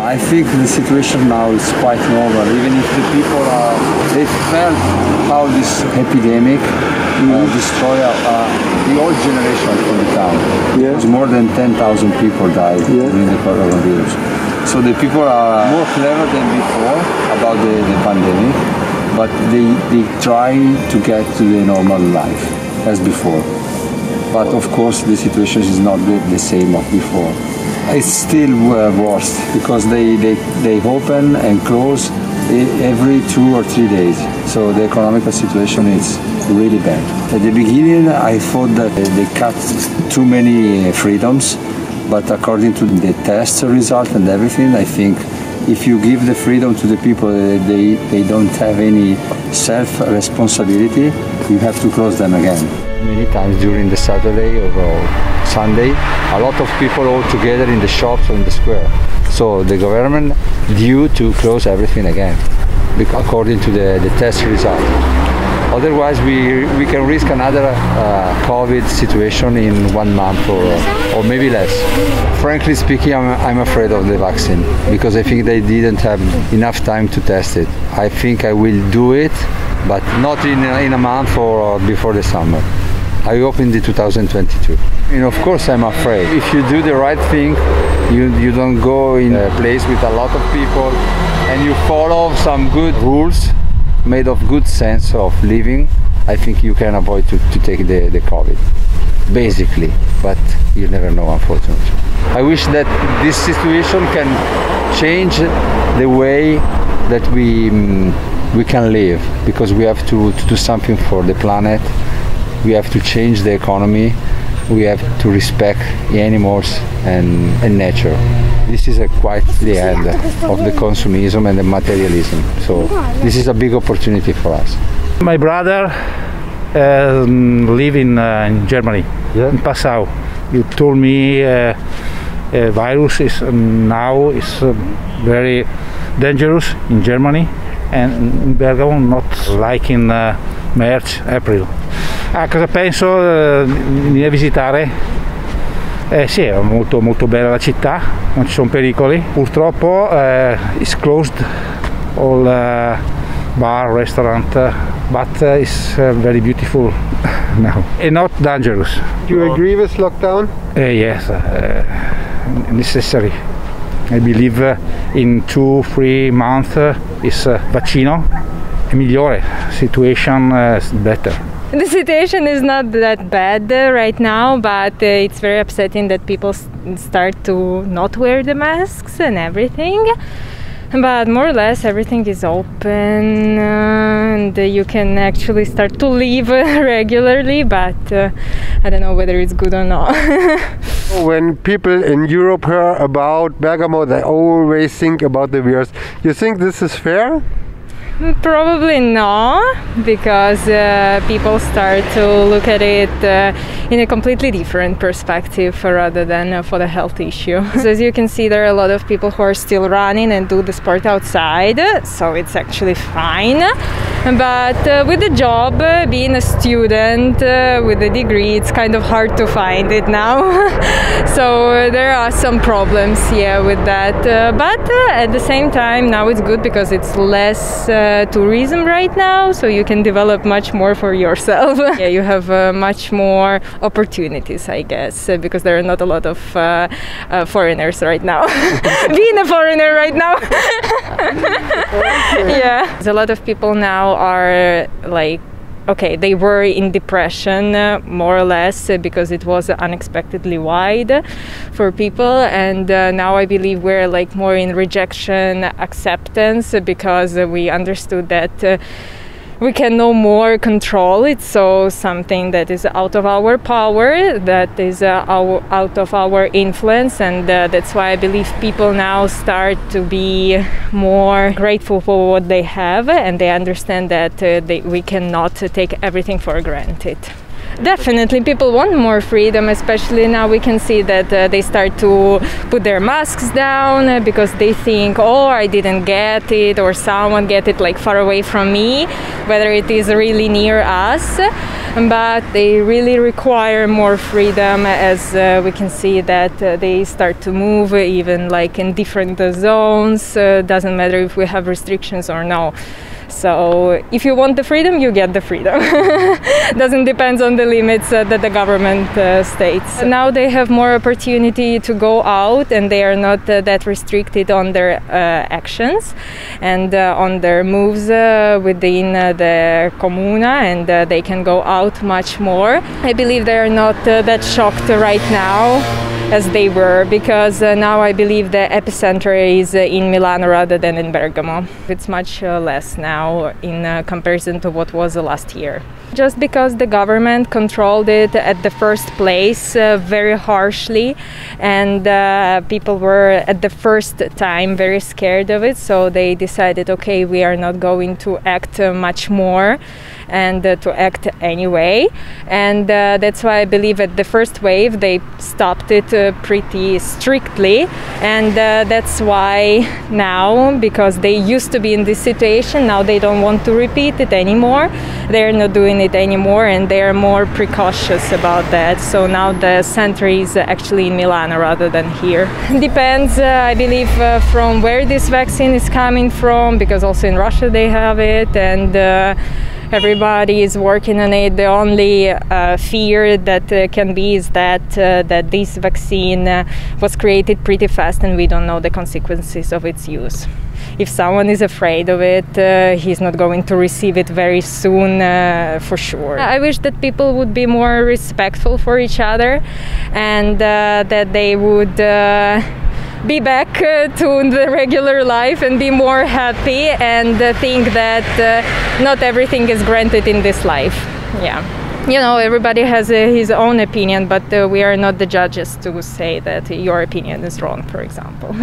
I think the situation now is quite normal, even if the people they felt how this epidemic destroyed the old generation from the town. Yes. More than 10,000 people died during the coronavirus. So the people are more clever than before about the pandemic, but they try to get to the normal life as before. But of course the situation is not the same as before. It's still worse because they open and close every 2 or 3 days. So the economical situation is really bad. At the beginning, I thought that they cut too many freedoms, but according to the test result and everything, I think if you give the freedom to the people, they don't have any self-responsibility, you have to close them again. Many times during the Saturday or Sunday, a lot of people all together in the shops or in the square. So the government due to close everything again, according to the test result. Otherwise, we can risk another COVID situation in 1 month or maybe less. Frankly speaking, I'm afraid of the vaccine because I think they didn't have enough time to test it. I think I will do it, but not in a month or before the summer. I hope in the 2022. And of course, I'm afraid. If you do the right thing, you don't go in a place with a lot of people and you follow some good rules made of good sense of living, I think you can avoid to take the COVID, basically, but you never know, unfortunately. I wish that this situation can change the way that we can live, because we have to do something for the planet, we have to change the economy, we have to respect the animals and nature. This is quite the end of the consumerism and the materialism. So this is a big opportunity for us. My brother lives in Germany, in Passau. You told me virus is now very dangerous in Germany and in Bergamo not like in March, April. Cosa penso di visitare? Sì, è molto bella la città, non ci sono pericoli. Purtroppo it's closed all bar, restaurant, but it's very beautiful now and not dangerous. Do you agree with lockdown? Yes, necessary. I believe in 2-3 months is vaccino è migliore, situation is better. The situation is not that bad right now, but it's very upsetting that people start to not wear the masks and everything. But more or less everything is open and you can actually start to live regularly, but I don't know whether it's good or not. When people in Europe hear about Bergamo, they always think about the virus. You think this is fair? Probably no, because people start to look at it in a completely different perspective rather than for the health issue. So as you can see, there are a lot of people who are still running and do the sport outside, so it's actually fine. But with the job, being a student with a degree, it's kind of hard to find it now. So there are some problems, with that. But at the same time, now it's good because it's less tourism right now, so you can develop much more for yourself. You have much more opportunities, I guess, because there are not a lot of foreigners right now. Being a foreigner right now. A lot of people now are like, okay, they were in depression more or less because it was unexpectedly wide for people, and now I believe we're like more in rejection, acceptance, because we understood that we can no more control it, so something that is out of our power, that is out of our influence, and that's why I believe people now start to be more grateful for what they have, and they understand that we cannot take everything for granted. Definitely, people want more freedom, especially now we can see that they start to put their masks down because they think, oh, I didn't get it, or someone get it like far away from me, whether it is really near us. But they really require more freedom, as we can see that they start to move even like in different zones. Doesn't matter if we have restrictions or no. So if you want the freedom, you get the freedom. Doesn't depend on the limits that the government states. Now they have more opportunity to go out, and they are not that restricted on their actions and on their moves within the comuna, and they can go out much more. I believe they are not that shocked right now as they were, because now I believe the epicenter is in Milan rather than in Bergamo. It's much less now in comparison to what was last year. Just because the government controlled it at the first place very harshly, and people were at the first time very scared of it, so they decided, okay, we are not going to act much more and to act anyway. And that's why I believe at the first wave they stopped it pretty strictly, and that's why now, because they used to be in this situation, now they don't want to repeat it anymore. They're not doing it anymore, and they are more precautious about that. So now the center is actually in Milan rather than here. Depends, I believe, from where this vaccine is coming from, because also in Russia they have it, and everybody is working on it. The only fear that can be is that this vaccine was created pretty fast, and we don't know the consequences of its use. If someone is afraid of it, he's not going to receive it very soon, for sure. I wish that people would be more respectful for each other, and that they would be back to the regular life and be more happy, and think that not everything is granted in this life. Yeah. You know, everybody has his own opinion, but we are not the judges to say that your opinion is wrong, for example.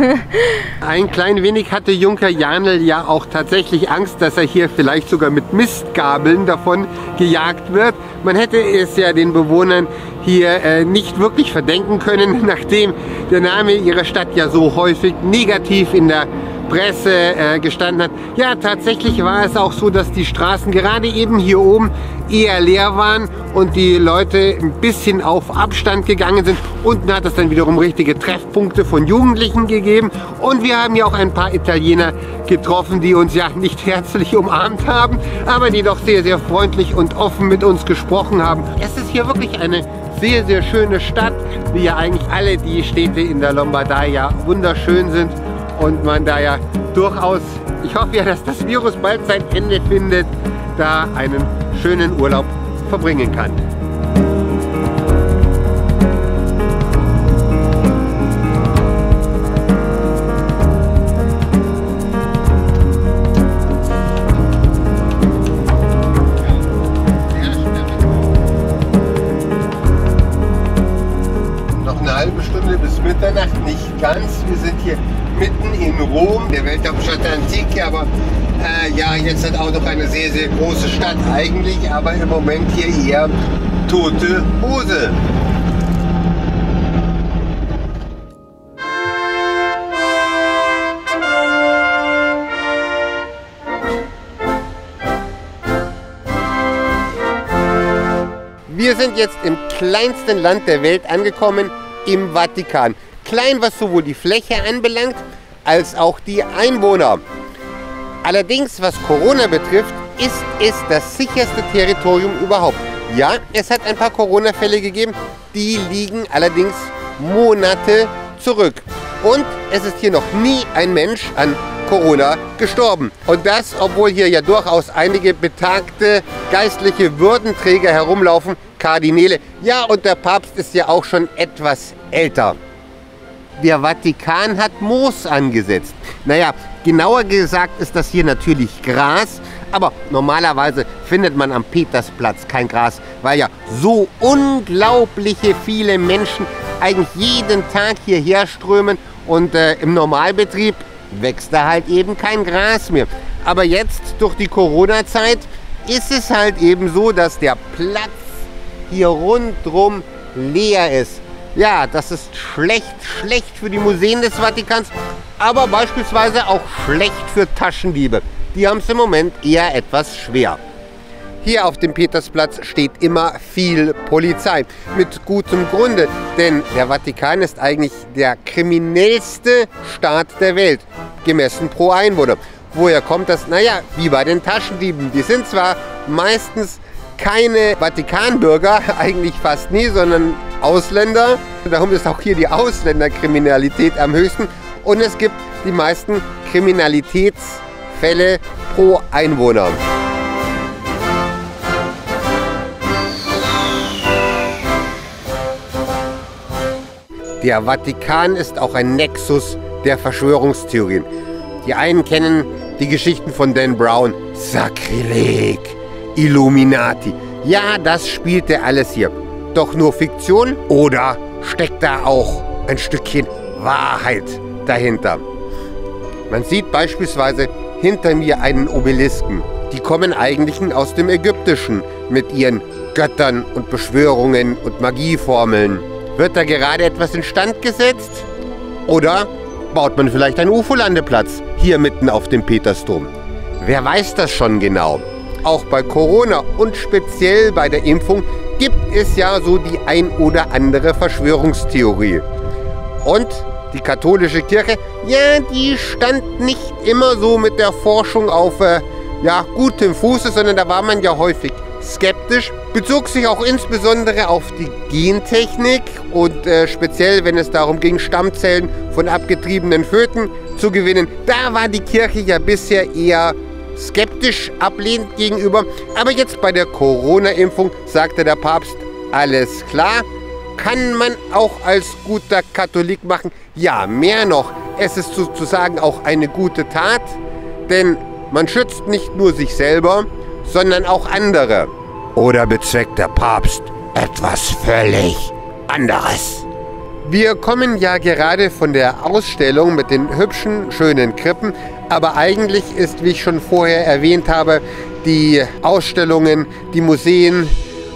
Ein klein wenig hatte Junker Janel ja auch tatsächlich Angst, dass er hier vielleicht sogar mit Mistgabeln davon gejagt wird. Man hätte es ja den Bewohnern hier nicht wirklich verdenken können, nachdem der Name ihrer Stadt ja so häufig negativ in der Presse gestanden hat. Ja, tatsächlich war es auch so, dass die Straßen gerade eben hier oben eher leer waren und die Leute ein bisschen auf Abstand gegangen sind. Unten hat es dann wiederum richtige Treffpunkte von Jugendlichen gegeben, und wir haben ja auch ein paar Italiener getroffen, die uns ja nicht herzlich umarmt haben, aber die doch sehr, sehr freundlich und offen mit uns gesprochen haben. Es ist hier wirklich eine sehr, sehr schöne Stadt, wie ja eigentlich alle die Städte in der Lombardei ja wunderschön sind. Und man da ja durchaus, ich hoffe ja, dass das Virus bald sein Ende findet, da einen schönen Urlaub verbringen kann. Noch eine halbe Stunde bis Mitternacht, nicht ganz. Wir sind hier mitten in Rom, der Welthauptstadt der Antike, aber ja, jetzt hat auch noch eine sehr, sehr große Stadt eigentlich, aber im Moment hier eher tote Hose. Wir sind jetzt im kleinsten Land der Welt angekommen, im Vatikan. Klein, was sowohl die Fläche anbelangt, als auch die Einwohner. Allerdings, was Corona betrifft, ist es das sicherste Territorium überhaupt. Ja, es hat ein paar Corona-Fälle gegeben, die liegen allerdings Monate zurück. Und es ist hier noch nie ein Mensch an Corona gestorben. Und das, obwohl hier ja durchaus einige betagte geistliche Würdenträger herumlaufen, Kardinäle. Ja, und der Papst ist ja auch schon etwas älter. Der Vatikan hat Moos angesetzt. Naja, genauer gesagt ist das hier natürlich Gras, aber normalerweise findet man am Petersplatz kein Gras, weil ja so unglaubliche viele Menschen eigentlich jeden Tag hierher strömen, und im Normalbetrieb wächst da halt eben kein Gras mehr. Aber jetzt, durch die Corona-Zeit, ist es halt eben so, dass der Platz hier rundrum leer ist. Ja, das ist schlecht für die Museen des Vatikans, aber beispielsweise auch schlecht für Taschendiebe. Die haben es im Moment eher etwas schwer. Hier auf dem Petersplatz steht immer viel Polizei. Mit gutem Grunde, denn der Vatikan ist eigentlich der kriminellste Staat der Welt, gemessen pro Einwohner. Woher kommt das? Naja, wie bei den Taschendieben. Die sind zwar meistens keine Vatikanbürger, eigentlich fast nie, sondern Ausländer. Darum ist auch hier die Ausländerkriminalität am höchsten. Und es gibt die meisten Kriminalitätsfälle pro Einwohner. Der Vatikan ist auch ein Nexus der Verschwörungstheorien. Die einen kennen die Geschichten von Dan Brown, Sakrileg, Illuminati. Ja, das spielte alles hier. Doch nur Fiktion oder steckt da auch ein Stückchen Wahrheit dahinter? Man sieht beispielsweise hinter mir einen Obelisken. Die kommen eigentlich aus dem Ägyptischen mit ihren Göttern und Beschwörungen und Magieformeln. Wird da gerade etwas instand gesetzt? Oder baut man vielleicht einen UFO-Landeplatz hier mitten auf dem Petersdom? Wer weiß das schon genau? Auch bei Corona und speziell bei der Impfung gibt es ja so die ein oder andere Verschwörungstheorie. Und die katholische Kirche, ja, die stand nicht immer so mit der Forschung auf gutem Fuße, sondern da war man ja häufig skeptisch, bezog sich auch insbesondere auf die Gentechnik und speziell, wenn es darum ging, Stammzellen von abgetriebenen Föten zu gewinnen. Da war die Kirche ja bisher eher skeptisch ablehnend gegenüber. Aber jetzt bei der Corona-Impfung sagte der Papst, alles klar, kann man auch als guter Katholik machen. Ja, mehr noch, es ist sozusagen auch eine gute Tat, denn man schützt nicht nur sich selber, sondern auch andere. Oder bezweckt der Papst etwas völlig anderes? Wir kommen ja gerade von der Ausstellung mit den hübschen, schönen Krippen, aber eigentlich ist, wie ich schon vorher erwähnt habe, die Ausstellungen, die Museen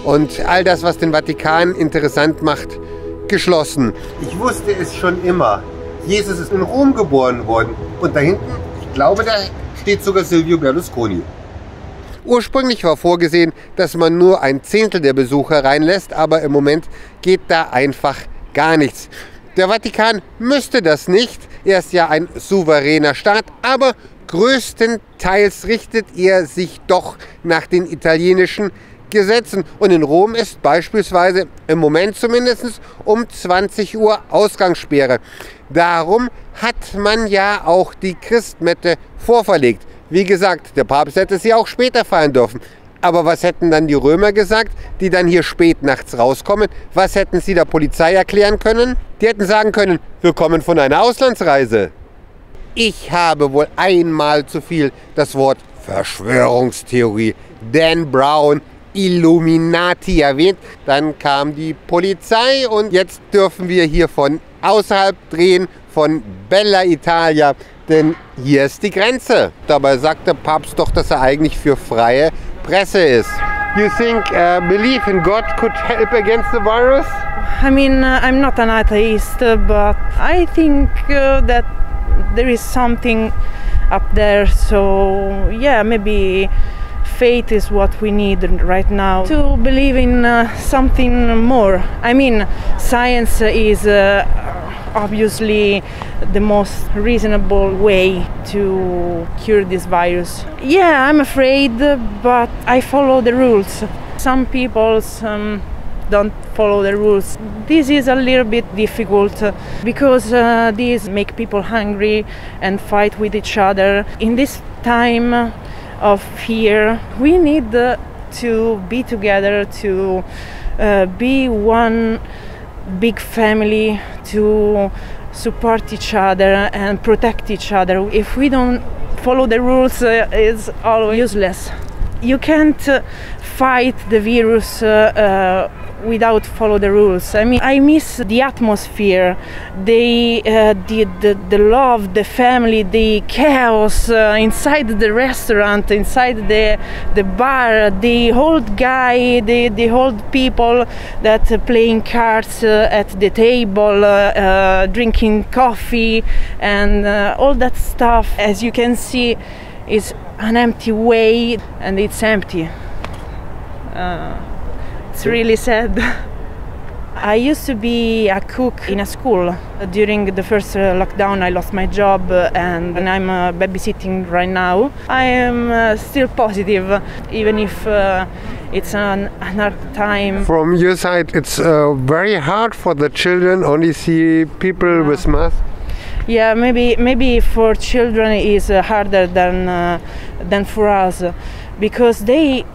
und all das, was den Vatikan interessant macht, geschlossen. Ich wusste es schon immer. Jesus ist in Rom geboren worden und da hinten, ich glaube, da steht sogar Silvio Berlusconi. Ursprünglich war vorgesehen, dass man nur ein Zehntel der Besucher reinlässt, aber im Moment geht da einfach gar nichts. Der Vatikan müsste das nicht, er ist ja ein souveräner Staat, aber größtenteils richtet er sich doch nach den italienischen Gesetzen. Und in Rom ist beispielsweise im Moment zumindest um 20 Uhr Ausgangssperre. Darum hat man ja auch die Christmette vorverlegt. Wie gesagt, der Papst hätte sie auch später feiern dürfen. Aber was hätten dann die Römer gesagt, die dann hier spät nachts rauskommen? Was hätten sie der Polizei erklären können? Die hätten sagen können, wir kommen von einer Auslandsreise. Ich habe wohl einmal zu viel das Wort Verschwörungstheorie, Dan Brown, Illuminati erwähnt. Dann kam die Polizei und jetzt dürfen wir hier von außerhalb drehen, von Bella Italia. Denn hier ist die Grenze. Dabei sagt der Papst doch, dass er eigentlich für freie Presse ist. You think belief in God could help against the virus? I mean, I'm not an atheist, but I think that there is something up there. So yeah, maybe faith is what we need right now to believe in something more. I mean, science is obviously the most reasonable way to cure this virus. Yeah, I'm afraid, but I follow the rules. Some people don't follow the rules. This is a little bit difficult because these make people hungry and fight with each other. In this time of fear, we need to be together, to be one big family, to support each other and protect each other. If we don't follow the rules, it's all useless. You can't fight the virus without follow the rules. I mean, I miss the atmosphere, the love, the family, the chaos inside the restaurant, inside the bar, the old guy, the old people that playing cards at the table, drinking coffee, and all that stuff. As you can see, is an empty way, and it's empty. It's really sad. I used to be a cook in a school. During the first lockdown, I lost my job, and I'm babysitting right now. I am still positive, even if it's an hard time. From your side, it's very hard for the children. Only see people with masks. Yeah, maybe for children is harder than for us, because they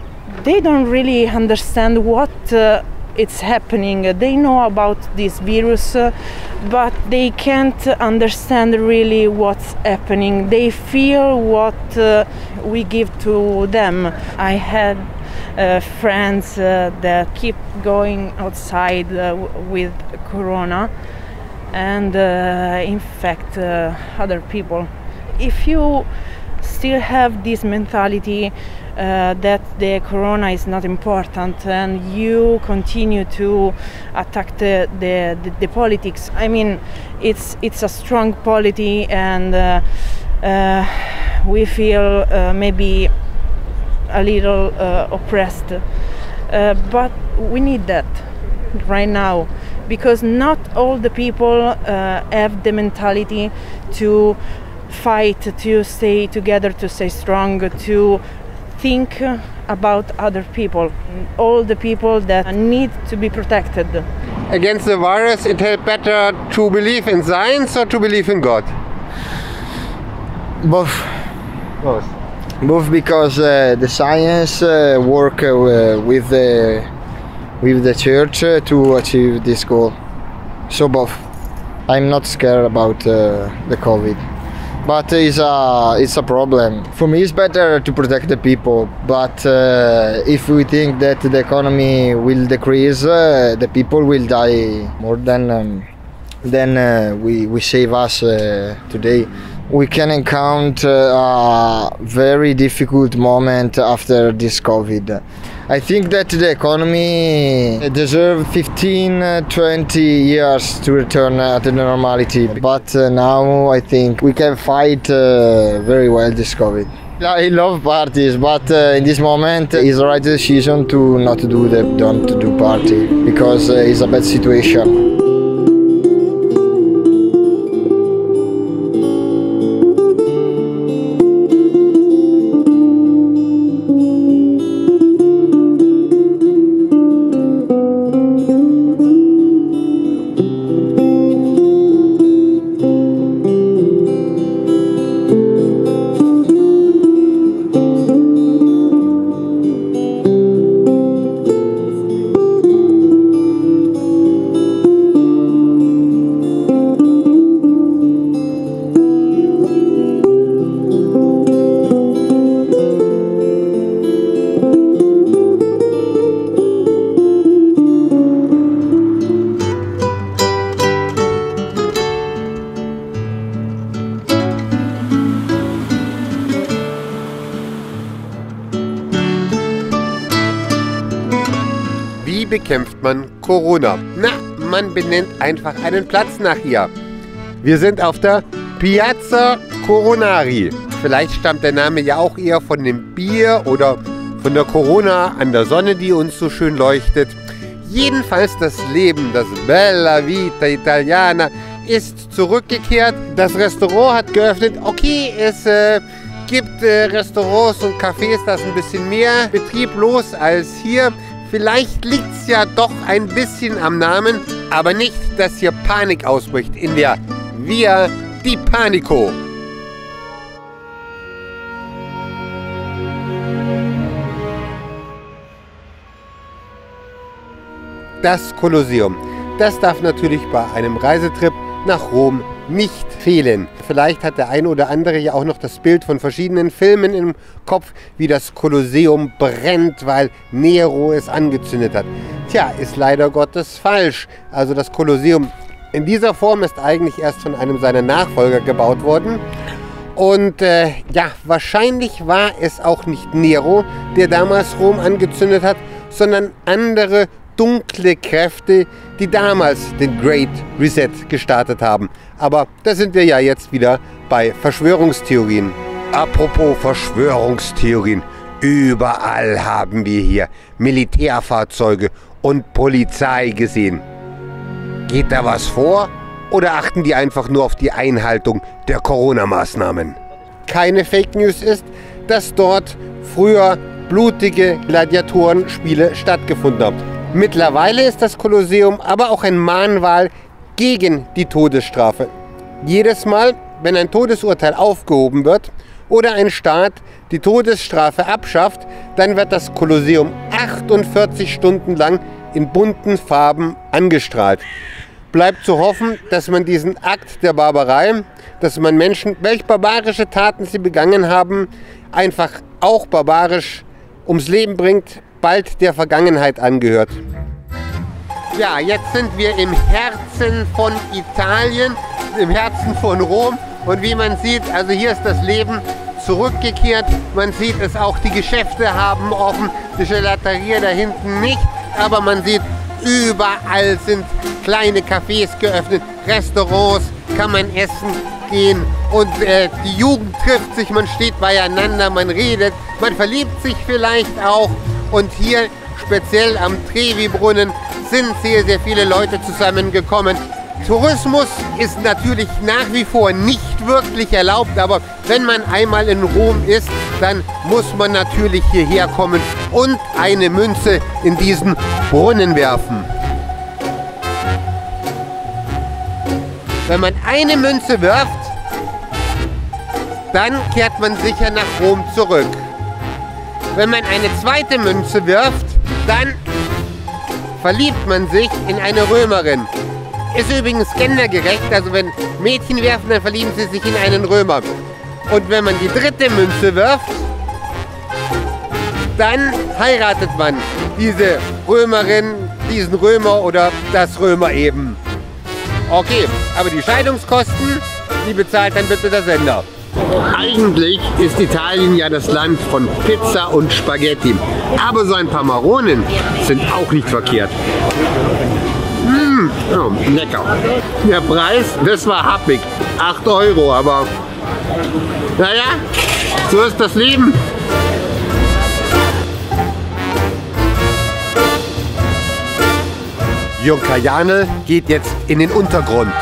don't really understand what it's happening. They know about this virus, but they can't understand really what's happening. They feel what we give to them. I had friends that keep going outside with corona, and in fact other people. If you still have this mentality that the corona is not important and you continue to attack the politics, I mean, it's a strong polity, and we feel maybe a little oppressed, but we need that right now, because not all the people have the mentality to fight, to stay together, to stay strong, to think about other people, all the people that need to be protected. Against the virus, it is better to believe in science or to believe in God? Both. Both. Both, because the science work with the church to achieve this goal. So both. I'm not scared about the COVID. But it's a problem. For me, it's better to protect the people. But if we think that the economy will decrease, the people will die more than we save us today. We can encounter a very difficult moment after this COVID. I think that the economy deserves 15-20 years to return to normality. But now I think we can fight very well this COVID. I love parties, but in this moment it's the right decision to not don't do party, because it's a bad situation. Wie bekämpft man Corona? Na, man benennt einfach einen Platz nach ihr. Wir sind auf der Piazza Coronari. Vielleicht stammt der Name ja auch eher von dem Bier oder von der Corona an der Sonne, die uns so schön leuchtet. Jedenfalls das Leben, das Bella Vita Italiana, ist zurückgekehrt. Das Restaurant hat geöffnet. Okay, es gibt Restaurants und Cafés, da ist ein bisschen mehr Betrieb los als hier. Vielleicht liegt es ja doch ein bisschen am Namen, aber nicht, dass hier Panik ausbricht in der Via di Panico. Das Kolosseum, das darf natürlich bei einem Reisetrip nach Rom nicht fehlen. Vielleicht hat der ein oder andere ja auch noch das Bild von verschiedenen Filmen im Kopf, wie das Kolosseum brennt, weil Nero es angezündet hat. Tja, ist leider Gottes falsch. Also das Kolosseum in dieser Form ist eigentlich erst von einem seiner Nachfolger gebaut worden. Und ja, wahrscheinlich war es auch nicht Nero, der damals Rom angezündet hat, sondern andere dunkle Kräfte, die damals den Great Reset gestartet haben. Aber da sind wir ja jetzt wieder bei Verschwörungstheorien. Apropos Verschwörungstheorien, überall haben wir hier Militärfahrzeuge und Polizei gesehen. Geht da was vor oder achten die einfach nur auf die Einhaltung der Corona-Maßnahmen? Keine Fake News ist, dass dort früher blutige Gladiatorenspiele stattgefunden haben. Mittlerweile ist das Kolosseum aber auch ein Mahnmal gegen die Todesstrafe. Jedes Mal, wenn ein Todesurteil aufgehoben wird oder ein Staat die Todesstrafe abschafft, dann wird das Kolosseum 48 Stunden lang in bunten Farben angestrahlt. Bleibt zu hoffen, dass man diesen Akt der Barbarei, dass man Menschen, welch barbarische Taten sie begangen haben, einfach auch barbarisch ums Leben bringt, bald der Vergangenheit angehört. Ja, jetzt sind wir im Herzen von Italien, im Herzen von Rom. Und wie man sieht, also hier ist das Leben zurückgekehrt. Man sieht es auch, die Geschäfte haben offen, die Gelateria da hinten nicht. Aber man sieht, überall sind kleine Cafés geöffnet, Restaurants, kann man essen gehen. Und die Jugend trifft sich, man steht beieinander, man redet, man verliebt sich vielleicht auch. Und hier, speziell am Trevi-Brunnen, sind sehr, sehr viele Leute zusammengekommen. Tourismus ist natürlich nach wie vor nicht wirklich erlaubt, aber wenn man einmal in Rom ist, dann muss man natürlich hierher kommen und eine Münze in diesen Brunnen werfen. Wenn man eine Münze wirft, dann kehrt man sicher nach Rom zurück. Wenn man eine zweite Münze wirft, dann verliebt man sich in eine Römerin. Ist übrigens gendergerecht, also wenn Mädchen werfen, dann verlieben sie sich in einen Römer. Und wenn man die dritte Münze wirft, dann heiratet man diese Römerin, diesen Römer oder das Römer eben. Okay, aber die Scheidungskosten, die bezahlt dann bitte der Sender. Eigentlich ist Italien ja das Land von Pizza und Spaghetti. Aber so ein paar Maronen sind auch nicht verkehrt. Oh, lecker. Der Preis, das war happig. 8 €, aber naja, so ist das Leben. Junker Janel geht jetzt in den Untergrund.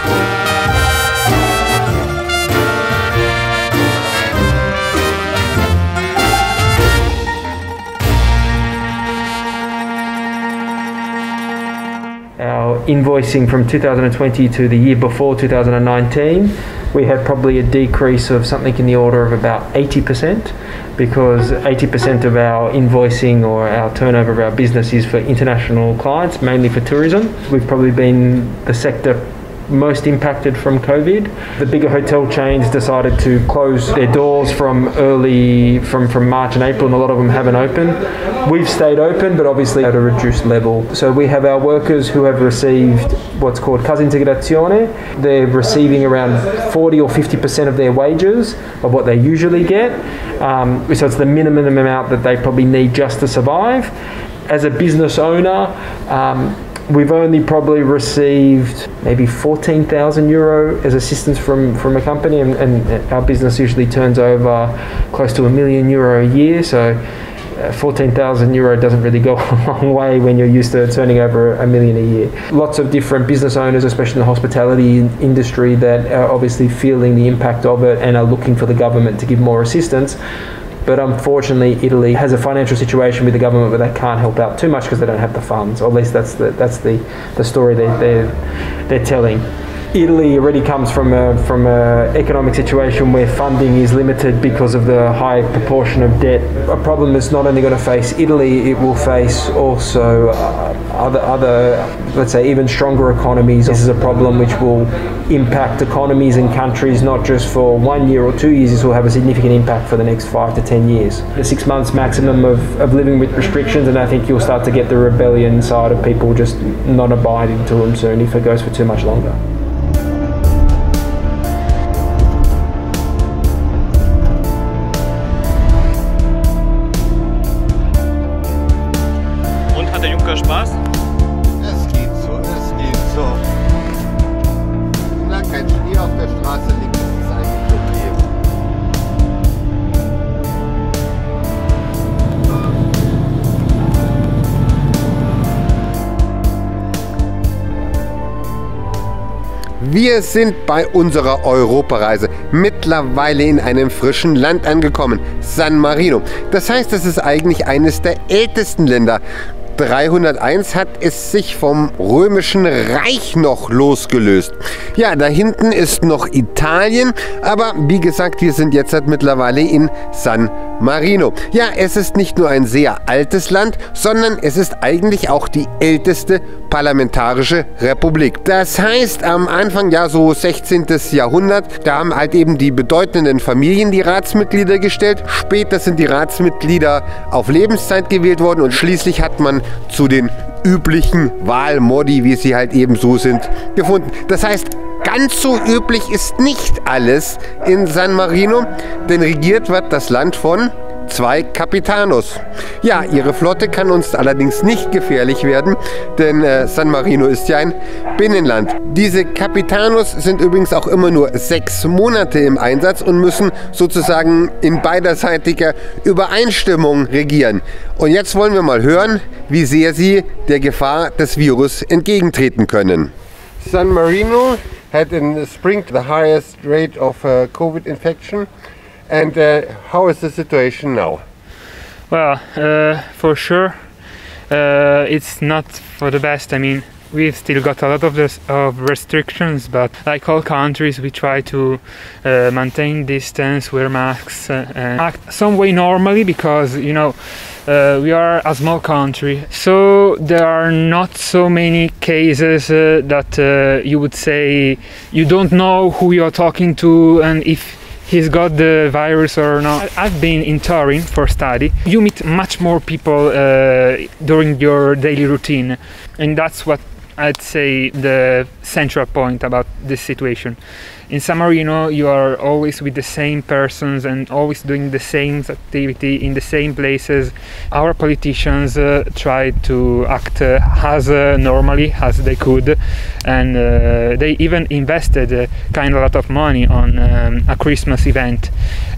Our invoicing from 2020 to the year before 2019, we had probably a decrease of something in the order of about 80%, because 80% of our invoicing or our turnover of our business is for international clients, mainly for tourism. We've probably been the sector most impacted from COVID. The bigger hotel chains decided to close their doors from March and April, and a lot of them haven't opened. We've stayed open, but obviously at a reduced level. So we have our workers who have received what's called Cassa Integrazione. They're receiving around 40 or 50% of their wages of what they usually get. So it's the minimum amount that they probably need just to survive. As a business owner, we've only probably received maybe €14,000 as assistance from a company, and our business usually turns over close to €1 million a year, so €14,000 doesn't really go a long way when you're used to turning over $1 million a year. Lots of different business owners, especially in the hospitality industry, that are obviously feeling the impact of it and are looking for the government to give more assistance. But unfortunately, Italy has a financial situation with the government where they can't help out too much because they don't have the funds. Or at least that's the story they're telling. Italy already comes from a economic situation where funding is limited because of the high proportion of debt. A problem that's not only going to face Italy, it will face also other, let's say, even stronger economies. This is a problem which will impact economies and countries not just for 1 year or 2 years. This will have a significant impact for the next 5 to 10 years. The 6 months maximum of living with restrictions, and I think you'll start to get the rebellion side of people just not abiding to them soon if it goes for too much longer. Hat der Junker Spaß? Es geht so, es geht so. Solange kein Schnee auf der Straße liegt, ist es eigentlich okay. Wir sind bei unserer Europareise mittlerweile in einem frischen Land angekommen, San Marino. Das heißt, es ist eigentlich eines der ältesten Länder. 301 hat es sich vom Römischen Reich noch losgelöst. Ja, da hinten ist noch Italien, aber wie gesagt, wir sind jetzt mittlerweile in San Marino. Ja, es ist nicht nur ein sehr altes Land, sondern es ist eigentlich auch die älteste parlamentarische Republik. Das heißt, am Anfang, ja so 16. Jahrhundert, da haben halt eben die bedeutenden Familien die Ratsmitglieder gestellt. Später sind die Ratsmitglieder auf Lebenszeit gewählt worden und schließlich hat man zu den üblichen Wahlmodi, wie sie halt eben so sind, gefunden. Das heißt, ganz so üblich ist nicht alles in San Marino, denn regiert wird das Land von 2 Capitanos. Ja, ihre Flotte kann uns allerdings nicht gefährlich werden, denn San Marino ist ja ein Binnenland. Diese Capitanos sind übrigens auch immer nur 6 Monate im Einsatz und müssen sozusagen in beiderseitiger Übereinstimmung regieren. Und jetzt wollen wir mal hören, wie sehr sie der Gefahr des Virus entgegentreten können. San Marino had in the spring the highest rate of COVID infection. And how is the situation now? Well, for sure, it's not for the best. I mean, we've still got a lot of restrictions, but like all countries, we try to maintain distance, wear masks, and act some way normally because, you know, we are a small country, so there are not so many cases that you would say you don't know who you're talking to and if he's got the virus or not. I've been in Turin for study. You meet much more people during your daily routine, and that's what I'd say the central point about this situation. In San Marino, you are always with the same persons and always doing the same activity in the same places. Our politicians tried to act as normally as they could, and they even invested kind of a lot of money on a Christmas event.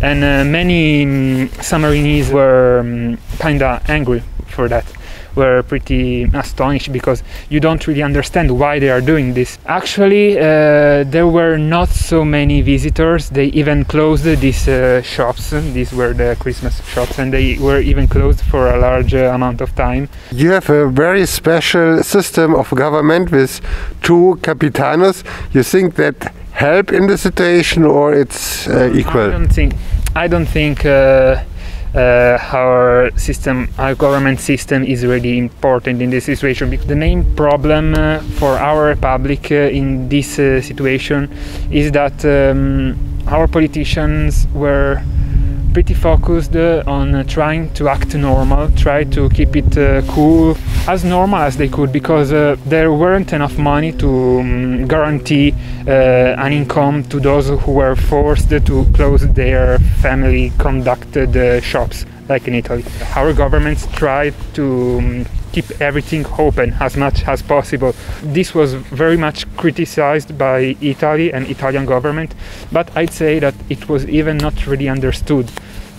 And many San Marinese were kind of angry for that. Were pretty astonished because you don't really understand why they are doing this. Actually, there were not so many visitors. They even closed these shops. These were the Christmas shops, and they were even closed for a large amount of time. You have a very special system of government with 2 capitanos. You think that help in the situation, or it's equal? I don't think our government system is really important in this situation. The main problem for our republic in this situation is that our politicians were pretty focused on trying to act normal, try to keep it cool, as normal as they could, because there weren't enough money to guarantee an income to those who were forced to close their family-conducted shops, like in Italy. Our governments tried to keep everything open as much as possible. This was very much criticized by Italy and Italian government, but I'd say that it was even not really understood,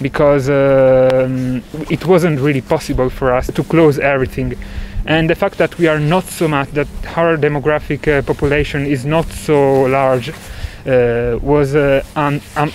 because it wasn't really possible for us to close everything. And the fact that we are not so much, that our demographic population is not so large, was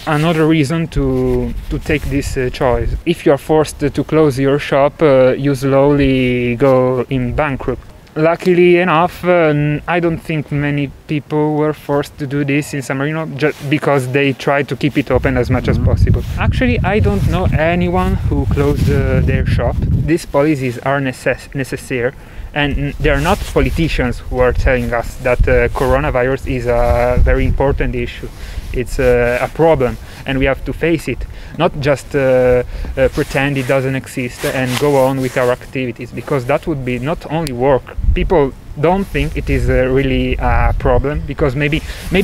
another reason to take this choice. If you are forced to close your shop, you slowly go in bankrupt. Luckily enough, I don't think many people were forced to do this in San Marino just because they tried to keep it open as much as possible. Actually, I don't know anyone who closed their shop. These policies are necessary, and they are not politicians who are telling us that coronavirus is a very important issue. It's a problem, and we have to face it, not just pretend it doesn't exist and go on with our activities, because that would be not only work. People don't think it is really a problem because maybe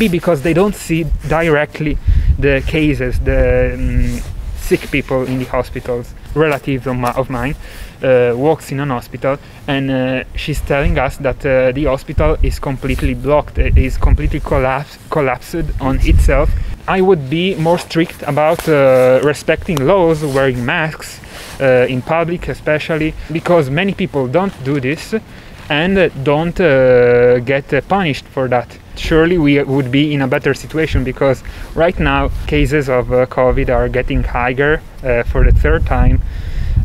because they don't see directly the cases, the sick people in the hospitals. Relatives of mine works in an hospital, and she's telling us that the hospital is completely blocked, is completely collapsed on itself. I would be more strict about respecting laws, wearing masks in public especially, because many people don't do this and don't get punished for that. Surely we would be in a better situation, because right now cases of COVID are getting higher for the 3rd time,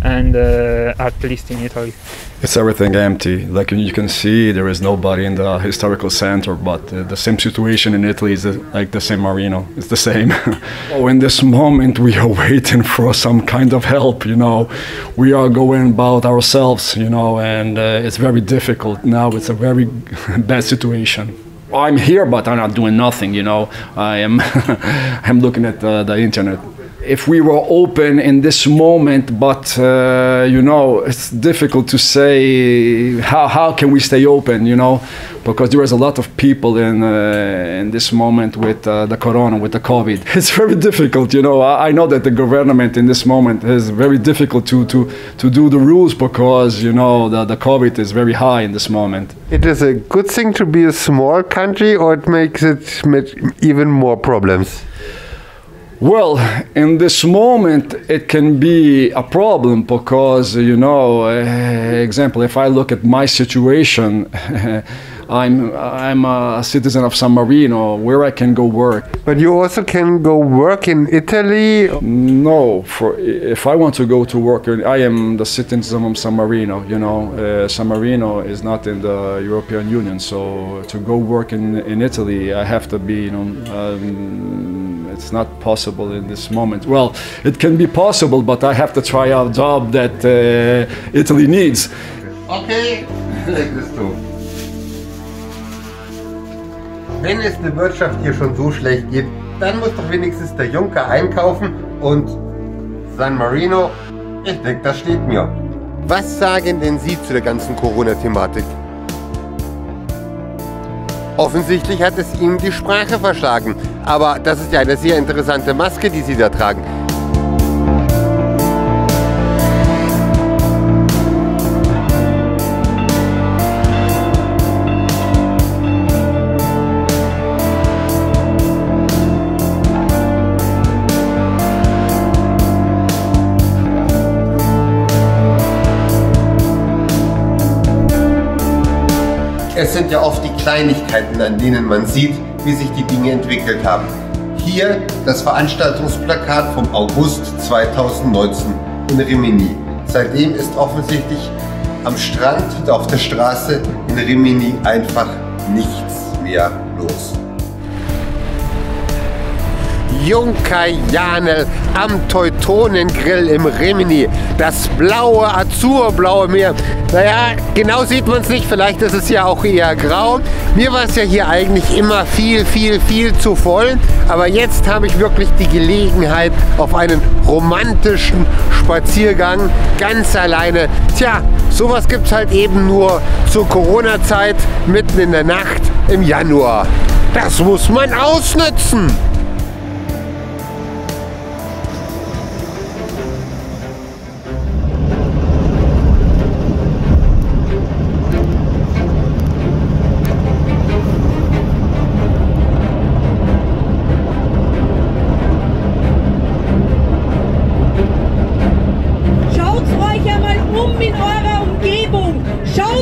and at least in Italy. It's everything empty. Like you can see, there is nobody in the historical center, but the same situation in Italy is like the San Marino. It's the same. In this moment, we are waiting for some kind of help, you know. We are going about ourselves, you know, and it's very difficult now. It's a very bad situation. I'm here, but I'm not doing nothing, you know. I'm looking at the internet. If we were open in this moment, but you know, it's difficult to say how can we stay open, you know, because there is a lot of people in this moment with the corona, with the COVID. It's very difficult, you know. I know that the government in this moment is very difficult to do the rules because, you know, the COVID is very high in this moment. It is a good thing to be a small country, or it makes it even more problems? Well, in this moment, it can be a problem because, you know, example, if I look at my situation, I'm a citizen of San Marino, where I can go work. But you also can go work in Italy? No, if I want to go to work, I am the citizen of San Marino, you know. San Marino is not in the European Union, so to go work in Italy, I have to be, you know, it's not possible in this moment. Well, it can be possible, but I have to try a job that Italy needs. Okay, like this too. Wenn es der Wirtschaft hier schon so schlecht geht, dann muss doch wenigstens der Juncker einkaufen und San Marino, ich denke, das steht mir. Was sagen denn Sie zu der ganzen Corona-Thematik? Offensichtlich hat es Ihnen die Sprache verschlagen, aber das ist ja eine sehr interessante Maske, die Sie da tragen. Es sind ja oft die Kleinigkeiten, an denen man sieht, wie sich die Dinge entwickelt haben. Hier das Veranstaltungsplakat vom August 2019 in Rimini. Seitdem ist offensichtlich am Strand und auf der Straße in Rimini einfach nichts mehr los. Junker Janel am Teutonengrill im Rimini. Das blaue, azurblaue Meer. Naja, genau sieht man es nicht. Vielleicht ist es ja auch eher grau. Mir war es ja hier eigentlich immer viel zu voll. Aber jetzt habe ich wirklich die Gelegenheit auf einen romantischen Spaziergang ganz alleine. Tja, sowas gibt es halt eben nur zur Corona-Zeit mitten in der Nacht im Januar. Das muss man ausnutzen.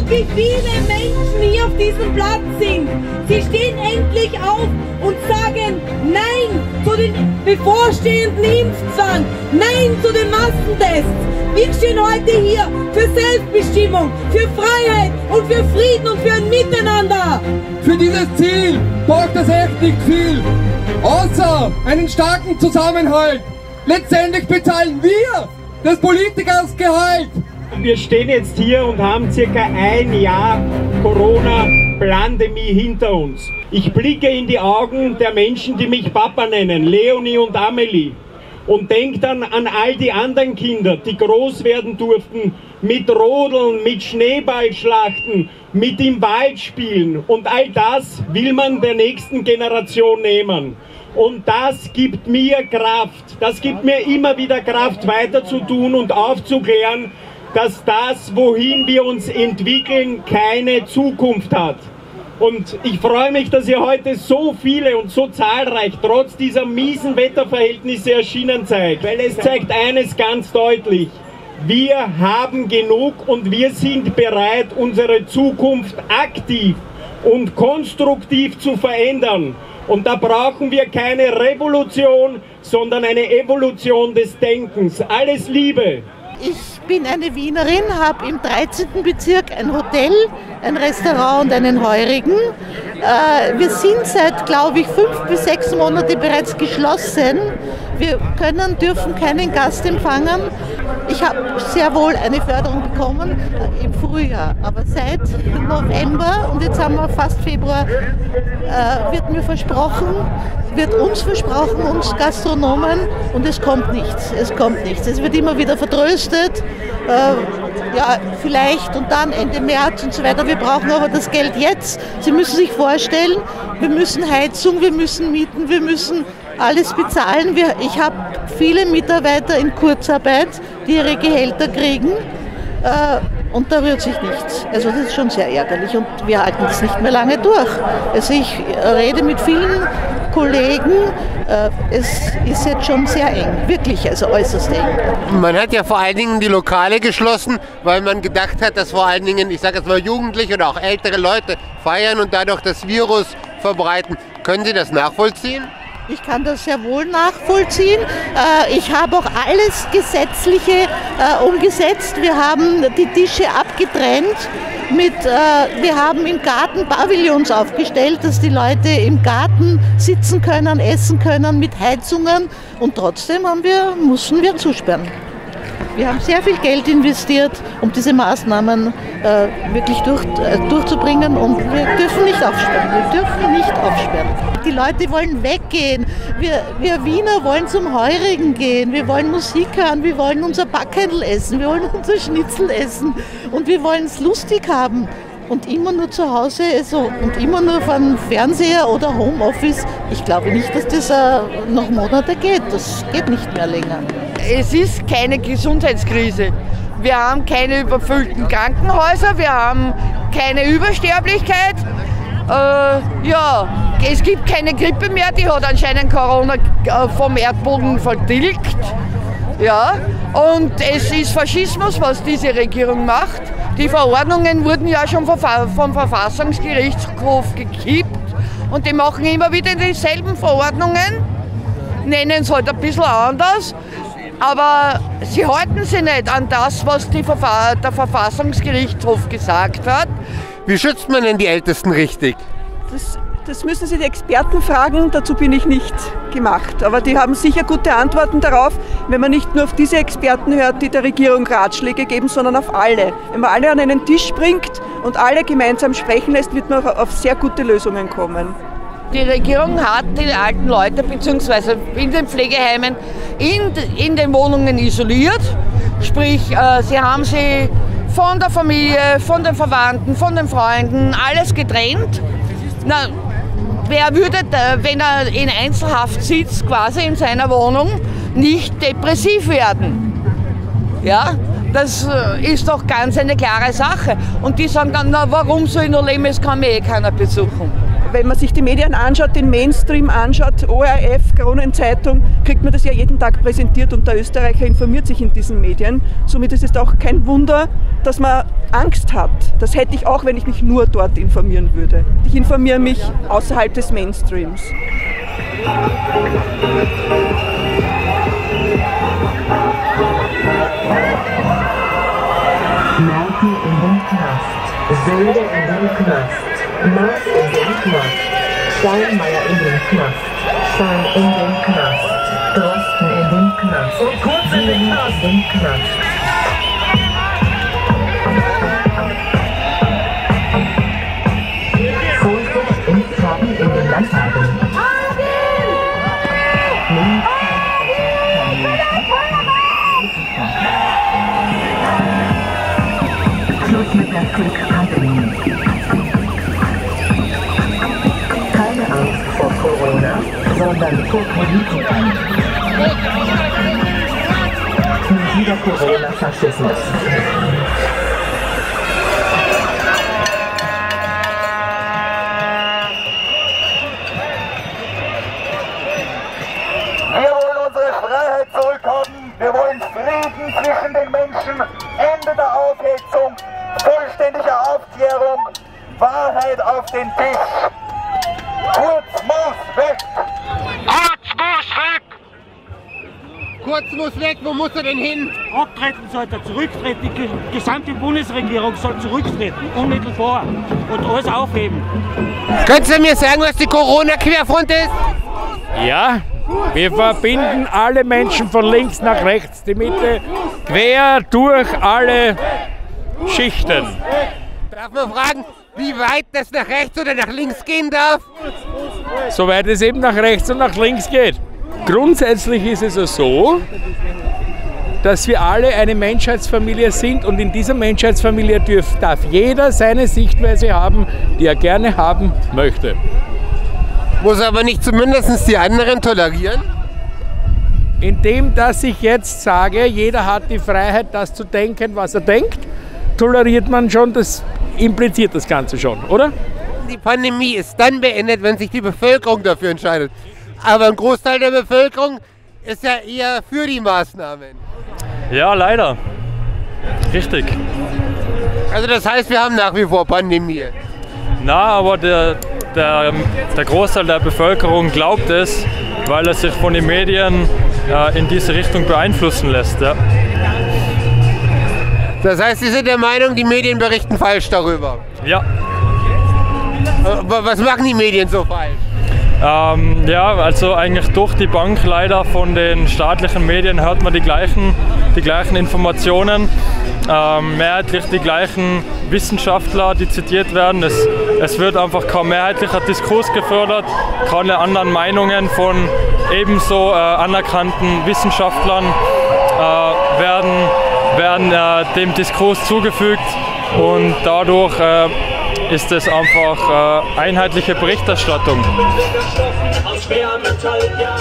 Wie viele Menschen hier auf diesem Platz sind. Sie stehen endlich auf und sagen Nein zu den bevorstehenden Impfzwang, Nein zu den Massentests. Wir stehen heute hier für Selbstbestimmung, für Freiheit und für Frieden und für ein Miteinander. Für dieses Ziel braucht es echt nicht viel, außer einen starken Zusammenhalt. Letztendlich bezahlen wir des Politikers Gehalt. Wir stehen jetzt hier und haben circa ein Jahr Corona-Pandemie hinter uns. Ich blicke in die Augen der Menschen, die mich Papa nennen, Leonie und Amelie, und denke dann an all die anderen Kinder, die groß werden durften, mit Rodeln, mit Schneeballschlachten, mit im Wald spielen. Und all das will man der nächsten Generation nehmen. Und das gibt mir Kraft. Das gibt mir immer wieder Kraft, weiter zu tun und aufzuklären, dass das, wohin wir uns entwickeln, keine Zukunft hat. Und ich freue mich, dass ihr heute so viele und so zahlreich trotz dieser miesen Wetterverhältnisse erschienen seid. Weil es zeigt eines ganz deutlich: Wir haben genug und wir sind bereit, unsere Zukunft aktiv und konstruktiv zu verändern. Und da brauchen wir keine Revolution, sondern eine Evolution des Denkens. Alles Liebe! Ich bin eine Wienerin, habe im 13. Bezirk ein Hotel, ein Restaurant und einen Heurigen. Wir sind seit, glaube ich, 5 bis 6 Monate bereits geschlossen. Wir dürfen keinen Gast empfangen. Ich habe sehr wohl eine Förderung bekommen im Frühjahr, aber seit November und jetzt haben wir fast Februar, wird mir versprochen, wird uns versprochen, uns Gastronomen, und es kommt nichts. Es kommt nichts. Es wird immer wieder vertröstet, ja, vielleicht und dann Ende März und so weiter. Wir brauchen aber das Geld jetzt. Sie müssen sich vorstellen, wir müssen Heizung, wir müssen Mieten, wir müssen alles bezahlen. Ich habe viele Mitarbeiter in Kurzarbeit, die ihre Gehälter kriegen, und da rührt sich nichts. Also das ist schon sehr ärgerlich und wir halten das nicht mehr lange durch. Also ich rede mit vielen Kollegen, es ist jetzt schon sehr eng, wirklich, also äußerst eng. Man hat ja vor allen Dingen die Lokale geschlossen, weil man gedacht hat, dass vor allen Dingen, ich sage jetzt mal Jugendliche oder auch ältere Leute feiern und dadurch das Virus verbreiten. Können Sie das nachvollziehen? Ich kann das sehr wohl nachvollziehen. Ich habe auch alles Gesetzliche umgesetzt. Wir haben die Tische abgetrennt. Wir haben im Garten Pavillons aufgestellt, dass die Leute im Garten sitzen können, essen können mit Heizungen. Und trotzdem mussten wir zusperren. Wir haben sehr viel Geld investiert, um diese Maßnahmen wirklich durchzubringen, und wir dürfen nicht aufsperren. Wir dürfen nicht aufsperren. Die Leute wollen weggehen. Wir Wiener wollen zum Heurigen gehen. Wir wollen Musik hören. Wir wollen unser Backhändel essen. Wir wollen unser Schnitzel essen. Und wir wollen es lustig haben. Und immer nur zu Hause und immer nur vom Fernseher oder Homeoffice. Ich glaube nicht, dass das noch Monate geht. Das geht nicht mehr länger. Es ist keine Gesundheitskrise. Wir haben keine überfüllten Krankenhäuser, wir haben keine Übersterblichkeit. Ja, es gibt keine Grippe mehr, die hat anscheinend Corona vom Erdboden vertilgt. Ja, und es ist Faschismus, was diese Regierung macht. Die Verordnungen wurden ja schon vom Verfassungsgerichtshof gekippt und die machen immer wieder dieselben Verordnungen, nennen es halt ein bisschen anders, aber sie halten sich nicht an das, was der Verfassungsgerichtshof gesagt hat. Wie schützt man denn die Ältesten richtig? Das müssen Sie die Experten fragen, dazu bin ich nicht gemacht. Aber die haben sicher gute Antworten darauf, wenn man nicht nur auf diese Experten hört, die der Regierung Ratschläge geben, sondern auf alle. Wenn man alle an einen Tisch bringt und alle gemeinsam sprechen lässt, wird man auf sehr gute Lösungen kommen. Die Regierung hat die alten Leute bzw. in den Pflegeheimen in den Wohnungen isoliert. Sprich, sie haben sie von der Familie, von den Verwandten, von den Freunden, alles getrennt. Na, wer würde, wenn er in Einzelhaft sitzt, quasi in seiner Wohnung, nicht depressiv werden? Ja, das ist doch ganz eine klare Sache. Und die sagen dann, na, warum soll ich noch leben, es kann mir eh keiner besuchen. Wenn man sich die Medien anschaut, den Mainstream anschaut, ORF, Kronenzeitung, kriegt man das ja jeden Tag präsentiert und der Österreicher informiert sich in diesen Medien. Somit ist es auch kein Wunder, dass man Angst hat. Das hätte ich auch, wenn ich mich nur dort informieren würde. Ich informiere mich außerhalb des Mainstreams. Merkel in den Knast, Söder in den Knast, Maas in den Knast, Steinmeier in den Knast, Schein in den Knast, Drosten in den Knast, Kurz in den Knast. Vorsicht und Schaden in den Landtagen. Schluss mit der Fake-Pandemie. Keine Angst vor Corona, sondern vor Politikern. Nie wieder Corona-Faschismus. Wir wollen unsere Freiheit zurückhaben. Wir wollen Frieden zwischen den Menschen. Ende der Aufhetzung. Vollständige Aufklärung. Wahrheit auf den Tisch. Kurz muss weg! Kurz muss weg! Kurz muss weg, wo muss er denn hin? Abtreten sollte er, zurücktreten, die gesamte Bundesregierung soll zurücktreten, unmittelbar und alles aufheben. Können Sie mir sagen, was die Corona-Querfront ist? Ja, wir verbinden alle Menschen von links nach rechts, die Mitte quer durch alle Schichten. Darf man fragen, wie weit das nach rechts oder nach links gehen darf? Soweit es eben nach rechts und nach links geht. Grundsätzlich ist es so, dass wir alle eine Menschheitsfamilie sind und in dieser Menschheitsfamilie darf jeder seine Sichtweise haben, die er gerne haben möchte. Muss aber nicht zumindest die anderen tolerieren? Indem, dass ich jetzt sage, jeder hat die Freiheit, das zu denken, was er denkt, toleriert man schon, das impliziert das Ganze schon, oder? Die Pandemie ist dann beendet, wenn sich die Bevölkerung dafür entscheidet. Aber ein Großteil der Bevölkerung ist ja eher für die Maßnahmen. Ja, leider. Richtig. Also das heißt, wir haben nach wie vor Pandemie. Na, aber der Großteil der Bevölkerung glaubt es, weil er sich von den Medien in diese Richtung beeinflussen lässt. Ja. Das heißt, Sie sind der Meinung, die Medien berichten falsch darüber? Ja. Was machen die Medien so falsch? Ja, also eigentlich durch die Bank leider von den staatlichen Medien hört man die gleichen Informationen. Mehrheitlich die gleichen Wissenschaftler, die zitiert werden. Es wird einfach kein mehrheitlicher Diskurs gefördert, keine anderen Meinungen von ebenso anerkannten Wissenschaftlern werden dem Diskurs zugefügt und dadurch ist es einfach einheitliche Berichterstattung. Aus Schwermetall, ja.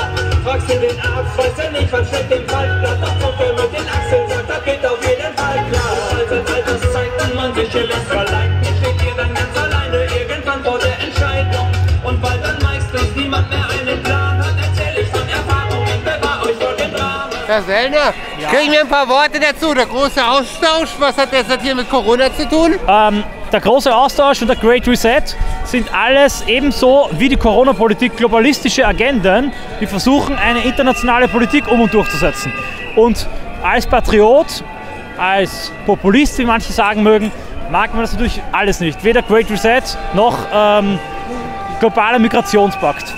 Fragst du den Arzt, weiß er nicht, was steht dem Fallblatt. Auf Foto mit den Achseln, sagt, das geht auf jeden Fall klar. Als Alterszeiten man sich hier lässt verleihen, steht ihr dann ganz alleine irgendwann vor der Entscheidung. Und weil dann meistens niemand mehr einen Plan hat, erzähl ich von Erfahrungen, bewahr euch vor dem Drama. Herr Sellner, kriegen wir ein paar Worte dazu? Der große Austausch, was hat das hier mit Corona zu tun? Der große Austausch und der Great Reset sind alles ebenso wie die Corona-Politik globalistische Agenden, die versuchen, eine internationale Politik um und durchzusetzen. Und als Patriot, als Populist, wie manche sagen mögen, mag man das natürlich alles nicht. Weder Great Reset noch globaler Migrationspakt.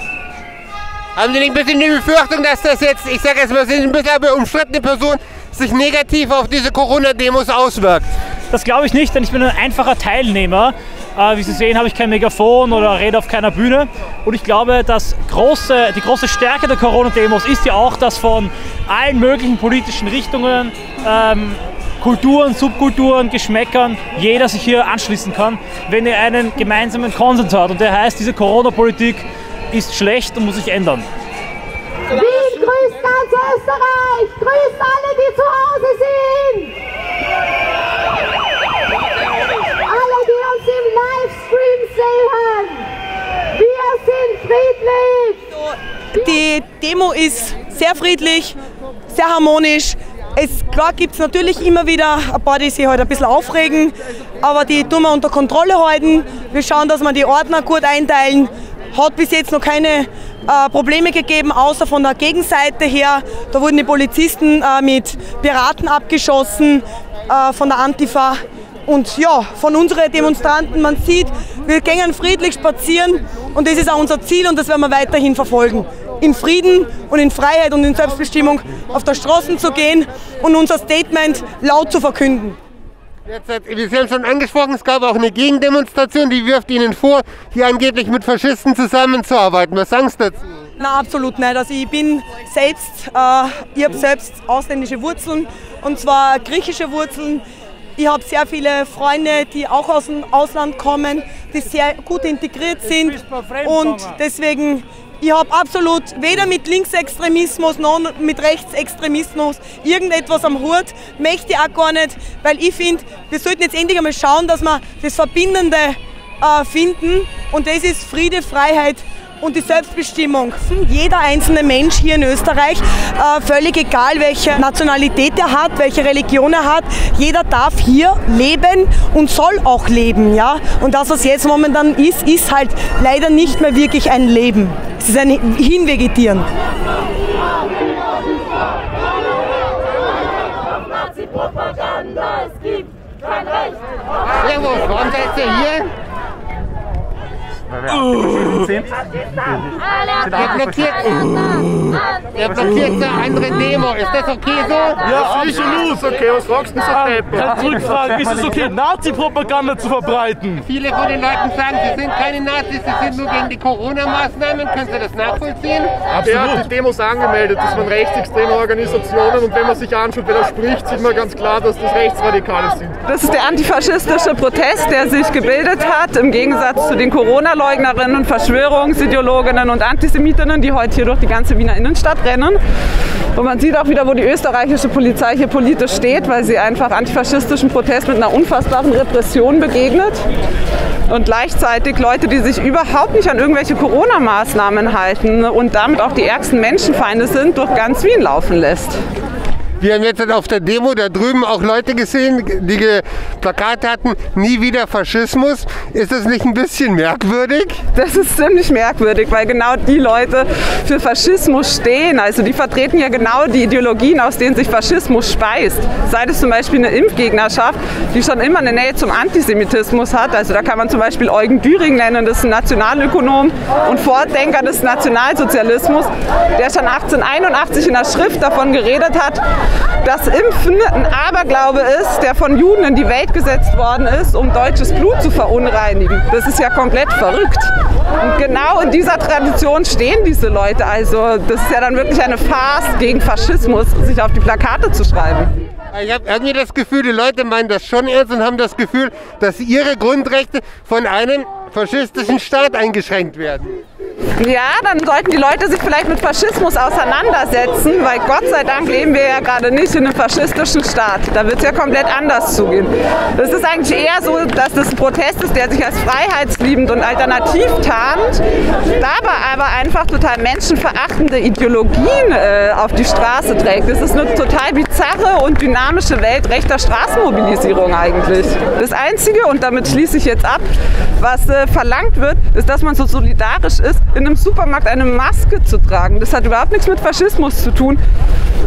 Haben Sie nicht ein bisschen die Befürchtung, dass das jetzt, ich sage jetzt mal, Sie sind ein bisschen eine umstrittene Person, sich negativ auf diese Corona-Demos auswirkt? Das glaube ich nicht, denn ich bin ein einfacher Teilnehmer. Wie Sie sehen, habe ich kein Megafon oder rede auf keiner Bühne. Und ich glaube, die große Stärke der Corona-Demos ist ja auch, dass von allen möglichen politischen Richtungen, Kulturen, Subkulturen, Geschmäckern jeder sich hier anschließen kann, wenn er einen gemeinsamen Konsens hat. Und der heißt, diese Corona-Politik ist schlecht und muss sich ändern. Wien grüßt ganz Österreich, grüßt alle, die zu Hause sind. Alle, die uns im Livestream sehen, wir sind friedlich. Die Demo ist sehr friedlich, sehr harmonisch. Klar gibt es natürlich immer wieder ein paar, die sich halt ein bisschen aufregen, aber die tun wir unter Kontrolle halten. Wir schauen, dass wir die Ordner gut einteilen. Hat bis jetzt noch keine Probleme gegeben, außer von der Gegenseite her. Da wurden die Polizisten mit Piraten abgeschossen von der Antifa. Und ja, von unseren Demonstranten, man sieht, wir gehen friedlich spazieren und das ist auch unser Ziel und das werden wir weiterhin verfolgen. In Frieden und in Freiheit und in Selbstbestimmung auf der Straße zu gehen und unser Statement laut zu verkünden. Sie haben schon angesprochen, es gab auch eine Gegendemonstration, die wirft Ihnen vor, hier angeblich mit Faschisten zusammenzuarbeiten. Was sagen Sie dazu? Na, absolut nicht. Also ich bin selbst, ich habe selbst ausländische Wurzeln, und zwar griechische Wurzeln. Ich habe sehr viele Freunde, die auch aus dem Ausland kommen, die sehr gut integriert sind, und deswegen, ich habe absolut weder mit Linksextremismus noch mit Rechtsextremismus irgendetwas am Hut, möchte ich auch gar nicht, weil ich finde, wir sollten jetzt endlich einmal schauen, dass wir das Verbindende finden, und das ist Friede, Freiheit und die Selbstbestimmung. Jeder einzelne Mensch hier in Österreich, völlig egal welche Nationalität er hat, welche Religion er hat, jeder darf hier leben und soll auch leben. Ja? Und das, was jetzt momentan ist halt leider nicht mehr wirklich ein Leben. Es ist ein Hinvegetieren. er hier? Der blockiert eine andere Demo. Ist das okay so? Ja, ich und los, okay. Was fragst du so, Depp? Kannst du zurückfragen, ist es okay, Nazi-Propaganda zu verbreiten? Viele von den Leuten sagen, sie sind keine Nazis, sie sind nur gegen die Corona-Maßnahmen. Können Sie das nachvollziehen? Absolut. Er hat die Demos angemeldet, das waren rechtsextreme Organisationen und wenn man sich anschaut, wer da spricht, sieht man ganz klar, dass das Rechtsradikale sind. Das ist der antifaschistische Protest, der sich gebildet hat, im Gegensatz zu den Corona-Leugnerinnen und Verschwörungsideologinnen und Antisemitinnen, die heute hier durch die ganze Wiener Innenstadt rennen. Und man sieht auch wieder, wo die österreichische Polizei hier politisch steht, weil sie einfach antifaschistischen Protest mit einer unfassbaren Repression begegnet. Und gleichzeitig Leute, die sich überhaupt nicht an irgendwelche Corona-Maßnahmen halten und damit auch die ärgsten Menschenfeinde sind, durch ganz Wien laufen lässt. Wir haben jetzt auf der Demo da drüben auch Leute gesehen, die Plakate hatten, nie wieder Faschismus. Ist das nicht ein bisschen merkwürdig? Das ist ziemlich merkwürdig, weil genau die Leute für Faschismus stehen. Also die vertreten ja genau die Ideologien, aus denen sich Faschismus speist. Sei es zum Beispiel eine Impfgegnerschaft, die schon immer eine Nähe zum Antisemitismus hat. Also da kann man zum Beispiel Eugen Düring nennen, das ist ein Nationalökonom und Vordenker des Nationalsozialismus, der schon 1881 in der Schrift davon geredet hat, dass Impfen ein Aberglaube ist, der von Juden in die Welt gesetzt worden ist, um deutsches Blut zu verunreinigen. Das ist ja komplett verrückt. Und genau in dieser Tradition stehen diese Leute. Also das ist ja dann wirklich eine Farce gegen Faschismus, sich auf die Plakate zu schreiben. Ich habe irgendwie das Gefühl, die Leute meinen das schon ernst und haben das Gefühl, dass ihre Grundrechte von einem faschistischen Staat eingeschränkt werden. Ja, dann sollten die Leute sich vielleicht mit Faschismus auseinandersetzen, weil Gott sei Dank leben wir ja gerade nicht in einem faschistischen Staat. Da wird es ja komplett anders zugehen. Es ist eigentlich eher so, dass das ein Protest ist, der sich als freiheitsliebend und alternativ tarnt, dabei aber einfach total menschenverachtende Ideologien auf die Straße trägt. Das ist eine total bizarre und dynamische Welt rechter Straßenmobilisierung eigentlich. Das Einzige, und damit schließe ich jetzt ab, was verlangt wird, ist, dass man so solidarisch ist, in einem Supermarkt eine Maske zu tragen. Das hat überhaupt nichts mit Faschismus zu tun.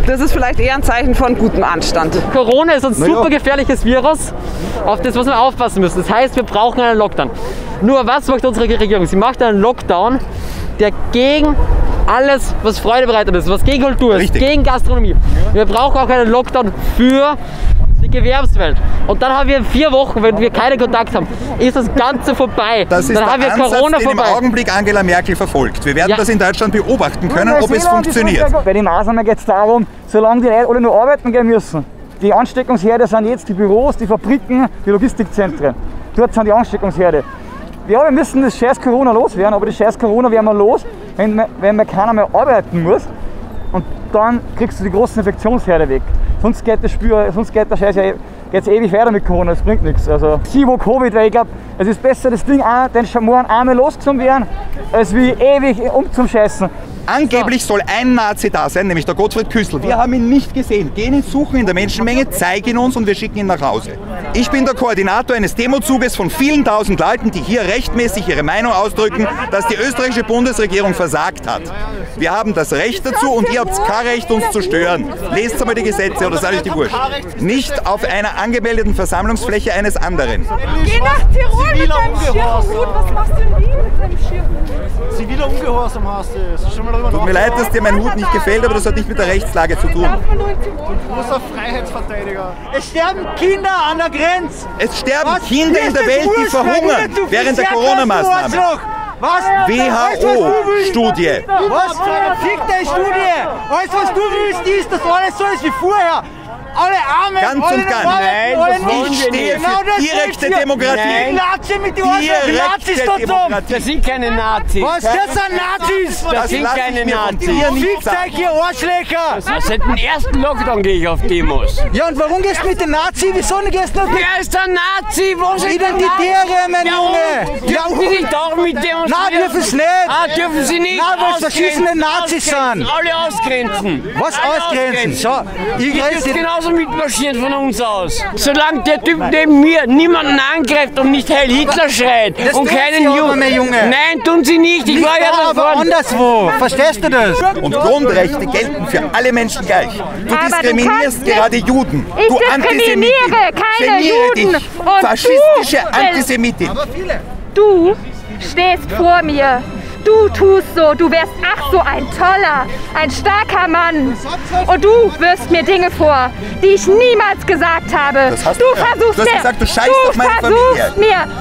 Das ist vielleicht eher ein Zeichen von gutem Anstand. Corona ist ein super gefährliches Virus, auf das wir aufpassen müssen. Das heißt, wir brauchen einen Lockdown. Nur was macht unsere Regierung? Sie macht einen Lockdown, der gegen alles, was Freude bereitet ist, was gegen Kultur ist, gegen Gastronomie. Wir brauchen auch einen Lockdown für die Gewerbswelt. Und dann haben wir 4 Wochen, wenn wir keinen Kontakt haben, ist das Ganze vorbei. Das ist dann der haben wir Ansatz, Corona den vorbei. im Augenblick Angela Merkel verfolgt. Wir werden das in Deutschland beobachten können, ob es funktioniert. Bei den Maßnahmen geht es darum, solange die Leute alle nur arbeiten gehen müssen. Die Ansteckungsherde sind jetzt die Büros, die Fabriken, die Logistikzentren. Dort sind die Ansteckungsherde. Ja, wir müssen das scheiß Corona loswerden, aber das scheiß Corona werden wir los, wenn man keiner mehr arbeiten muss. Und dann kriegst du die großen Infektionsherde weg. Sonst geht der Scheiß ja geht's ewig weiter mit Corona, das bringt nichts. Also Covid, weil ich glaube, es ist besser, das Ding den Schamoren einmal losgezogen werden, als wie ewig umzuscheißen. Angeblich soll ein Nazi da sein, nämlich der Gottfried Küssel. Wir haben ihn nicht gesehen. Gehen ihn suchen in der Menschenmenge, zeigen uns und wir schicken ihn nach Hause. Ich bin der Koordinator eines Demozuges von vielen tausend Leuten, die hier rechtmäßig ihre Meinung ausdrücken, dass die österreichische Bundesregierung versagt hat. Wir haben das Recht dazu und ihr habt kein Recht, uns zu stören. Lest einmal die Gesetze oder seid euch die Wurscht. Nicht auf einer angemeldeten Versammlungsfläche eines anderen. Geh nach Tirol mit deinem Schirmhut. Was machst du denn hier mit deinem Schirmhut? Ziviler Ungehorsam hast du. Tut mir leid, dass dir mein Hut nicht gefällt, aber das hat nicht mit der Rechtslage zu tun. Großer Freiheitsverteidiger. Es sterben Kinder an der Grenze. Es sterben Kinder in der Welt, die verhungern während der Corona-Maßnahmen. Was? WHO-Studie. Was? Fick deine Studie. Alles, was du willst, ist, dass alles so ist wie vorher. Alle Armen, ganz alle und gar nicht. Ich stehe für direkte Demokratie. Nazi mit die Nazis dort um. Das sind keine Nazis. Was? Das sind Nazis. Das sind keine Nazis. Fickt euch, ihr Arschlecker. Seit dem ersten Lockdown gehe ich auf Demos. Ja, und warum gehst du mit den Nazi? Wieso nicht gehst du mit... Wer ist der Nazi? Wo sind Identitäre, mein Junge. Dürfen Sie nicht auch mit demonstrieren? Nein, dürfen Sie nicht. Ah, dürfen Sie nicht? Nein, weil es verschissene Nazis sind. Alle ausgrenzen. Was ausgrenzen? So, ich ist genau genauso mitmarschieren von uns aus. Solange der Typ neben mir niemanden angreift und nicht Heil Hitler schreit und keinen Junge. Nein, tun sie nicht. Ich war ja aber anderswo. Verstehst du das? Und Grundrechte gelten für alle Menschen gleich. Du diskriminierst gerade Juden. Du Antisemitin. Geniere dich. Faschistische Antisemitin. Du stehst vor mir. Du tust so, du wärst ach so ein toller, ein starker Mann. Und du wirfst mir Dinge vor, die ich niemals gesagt habe. Du versuchst mir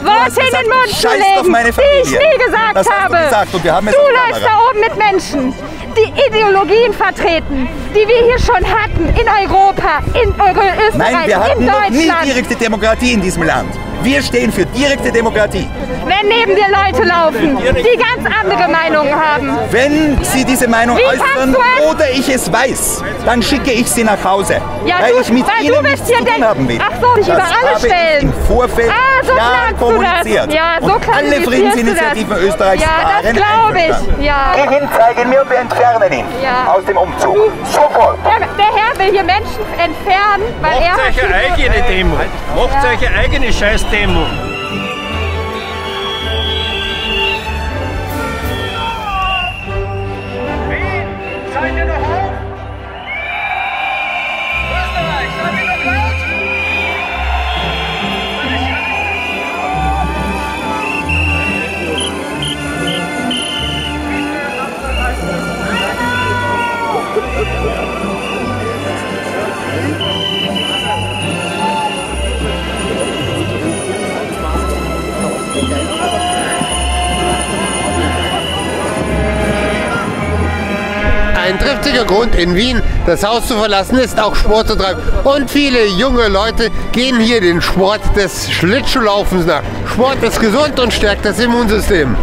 Worte in den Mund zu legen, die ich nie gesagt habe. Du läufst da oben mit Menschen, die Ideologien vertreten, die wir hier schon hatten in Europa, in Österreich, Nein, wir hatten in Deutschland. noch nie direkte Demokratie in diesem Land. Wir stehen für direkte Demokratie. Wenn neben dir Leute laufen, die ganz andere Meinungen haben. Wenn sie diese Meinung äußern oder ich es weiß, dann schicke ich sie nach Hause. Ja, weil ich mit ihnen nichts zu tun haben will. Ach so, nicht über alle Stellen. Im Vorfeld so klar kommuniziert. Ja, so und alle Friedensinitiativen Österreichs waren das glaube ich. Ja. Geh hin, zeige mir und wir entfernen ihn aus dem Umzug. Sofort. Der Herr will hier Menschen entfernen, weil er... Macht euch eine eigene Demo. Macht euch eine eigene Scheiß-Demo. Seid ihr noch auf? Österreich, seid ihr noch laut? Ein triftiger Grund in Wien, das Haus zu verlassen, ist auch Sport zu treiben. Und viele junge Leute gehen hier den Sport des Schlittschuhlaufens nach. Sport ist gesund und stärkt das Immunsystem.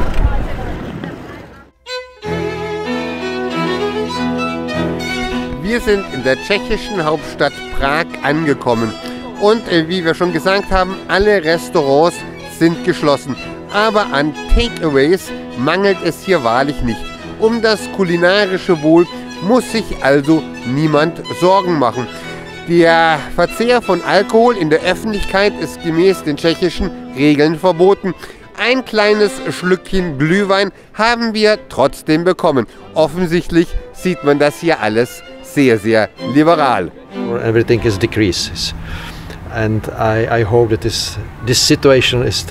Wir sind in der tschechischen Hauptstadt Prag angekommen. Und wie wir schon gesagt haben, alle Restaurants sind geschlossen. Aber an Takeaways mangelt es hier wahrlich nicht. Um das kulinarische Wohl muss sich also niemand Sorgen machen. Der Verzehr von Alkohol in der Öffentlichkeit ist gemäß den tschechischen Regeln verboten. Ein kleines Schlückchen Glühwein haben wir trotzdem bekommen. Offensichtlich sieht man das hier alles sehr, sehr liberal. Everything is decreases. And I hope that this situation is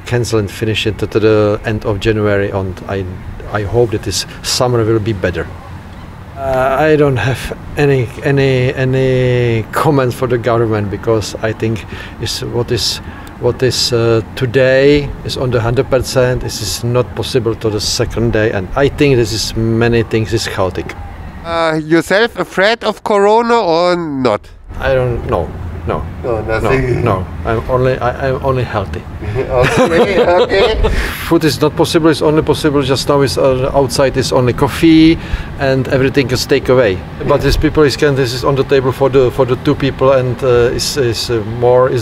cancelled and finished at the end of January, and I hope that this summer will be better. I don't have any comments for the government, because I think what is today is on the 100%. This is not possible to the second day, and I think this is many things is chaotic. Yourself afraid of Corona or not? I don't know. No. No, nothing. No. I'm only healthy. Okay, okay. Food is not possible. It's only possible just now. Is outside is only coffee, and everything is take away. But these people this is on the table for the two people, and is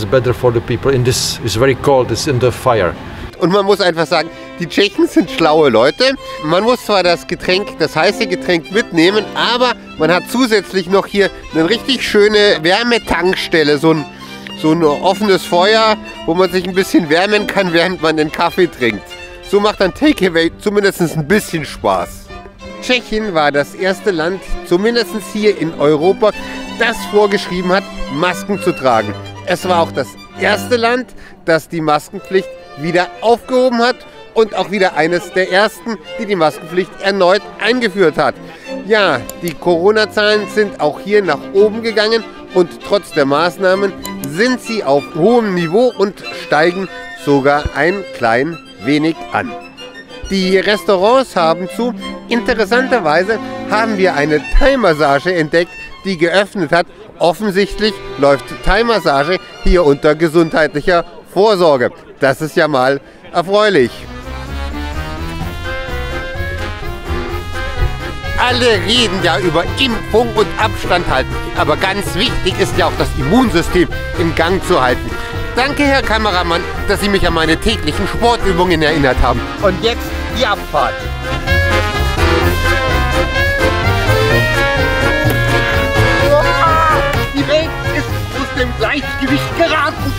better for the people. In this is very cold. It's in the fire. Und man muss einfach sagen, die Tschechen sind schlaue Leute. Man muss zwar das heiße Getränk mitnehmen, aber man hat zusätzlich noch hier eine richtig schöne Wärmetankstelle, so ein offenes Feuer, wo man sich ein bisschen wärmen kann, während man den Kaffee trinkt. So macht ein Takeaway zumindest ein bisschen Spaß. Tschechien war das erste Land, zumindest hier in Europa, das vorgeschrieben hat, Masken zu tragen. Es war auch das erste Land, das die Maskenpflicht wieder aufgehoben hat und auch wieder eines der ersten, die die Maskenpflicht erneut eingeführt hat. Ja, die Corona-Zahlen sind auch hier nach oben gegangen und trotz der Maßnahmen sind sie auf hohem Niveau und steigen sogar ein klein wenig an. Die Restaurants haben zu. Interessanterweise haben wir eine Thai-Massage entdeckt, die geöffnet hat. Offensichtlich läuft Thai-Massage hier unter gesundheitlicher Vorsorge. Das ist ja mal erfreulich. Alle reden ja über Impfung und Abstand halten. Aber ganz wichtig ist ja auch das Immunsystem in Gang zu halten. Danke, Herr Kameramann, dass Sie mich an meine täglichen Sportübungen erinnert haben. Und jetzt die Abfahrt. Die nicht geraten.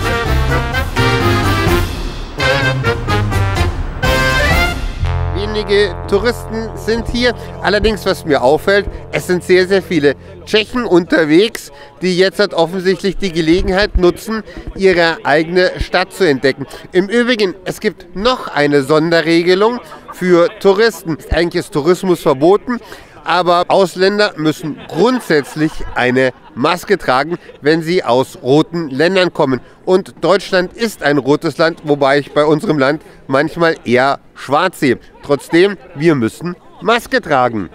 Wenige Touristen sind hier. Allerdings, was mir auffällt, es sind sehr, sehr viele Tschechen unterwegs, die jetzt halt offensichtlich die Gelegenheit nutzen, ihre eigene Stadt zu entdecken. Im Übrigen, es gibt noch eine Sonderregelung für Touristen. Eigentlich ist Tourismus verboten, aber Ausländer müssen grundsätzlich eine Maske tragen, wenn sie aus roten Ländern kommen. Und Deutschland ist ein rotes Land, wobei ich bei unserem Land manchmal eher schwarz sehe. Trotzdem, wir müssen Maske tragen.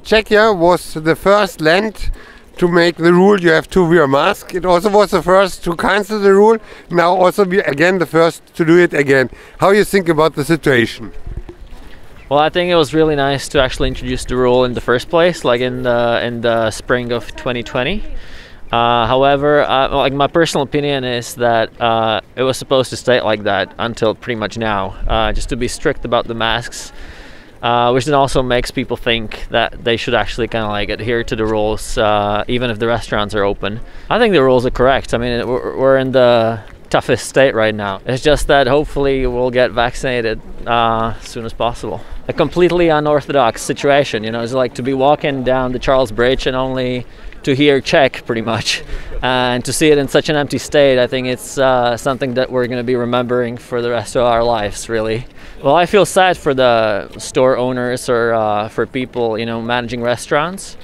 Czechia was the first land to make the rule you have to wear a mask. It also was the first to cancel the rule. Now also we again the first to do it again. How you think about the situation? Well, I think it was really nice to actually introduce the rule in the first place, like in the spring of 2020. However, like my personal opinion is that it was supposed to stay like that until pretty much now, just to be strict about the masks, which then also makes people think that they should actually kind of like adhere to the rules, even if the restaurants are open. I think the rules are correct. I mean, we're in the toughest state right now. It's just that hopefully we'll get vaccinated as soon as possible. A completely unorthodox situation, you know, it's like to be walking down the Charles Bridge and only to hear Czech pretty much, and to see it in such an empty state. I think it's something that we're going to be remembering for the rest of our lives, really. Well, I feel sad for the store owners or for people, you know, managing restaurants.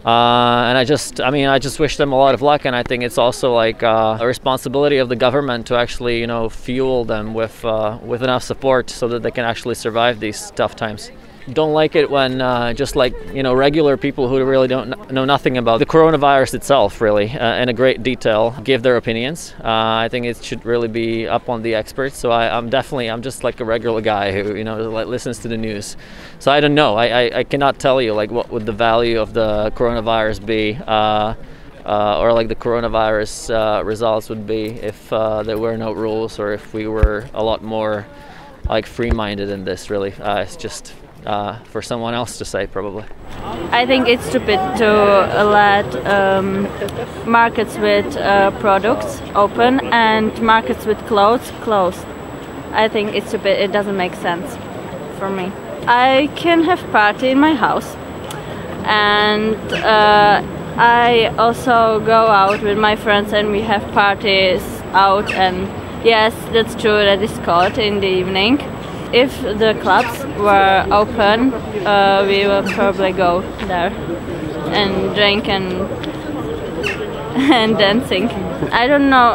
And I just wish them a lot of luck, and I think it's also like a responsibility of the government to actually, you know, fuel them with enough support so that they can actually survive these tough times. Don't like it when just like, you know, regular people who really don't know nothing about the coronavirus itself, really, in a great detail, give their opinions. I think it should really be up on the experts. So I'm just like a regular guy who, you know, like listens to the news. So I don't know. I cannot tell you like what would the value of the coronavirus be, or like the coronavirus results would be if there were no rules, or if we were a lot more like free-minded in this. Really, it's just for someone else to say, probably. I think it's stupid to let markets with products open and markets with clothes closed. I think it's stupid. It doesn't make sense for me. I can have party in my house, and I also go out with my friends and we have parties out, and yes, that's true that it's cold in the evening. If the clubs were open, we will probably go there and drink and dancing. I don't know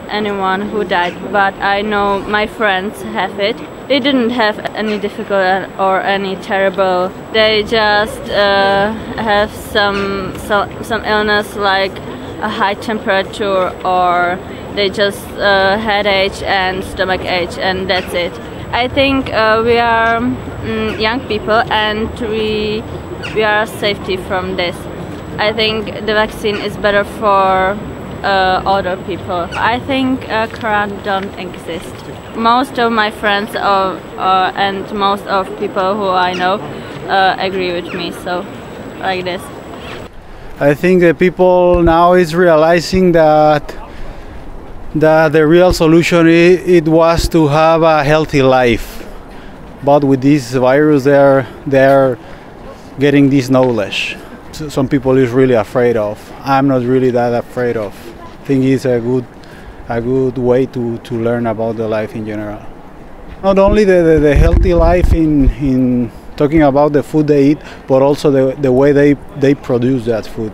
anyone who died, but I know my friends have it. They didn't have any difficult or any terrible. They just have some illness like a high temperature, or they just headache and stomach ache, and that's it. I think we are young people and we are safety from this. I think the vaccine is better for older people. I think corona don't exist. Most of my friends and most of people who I know agree with me, so like this. I think that people now is realizing that the real solution it was to have a healthy life, but with this virus they're getting this knowledge. Some people is really afraid of. I'm not really that afraid of. I think it's a good way to learn about the life in general. Not only the healthy life in talking about the food they eat, but also the way they produce that food.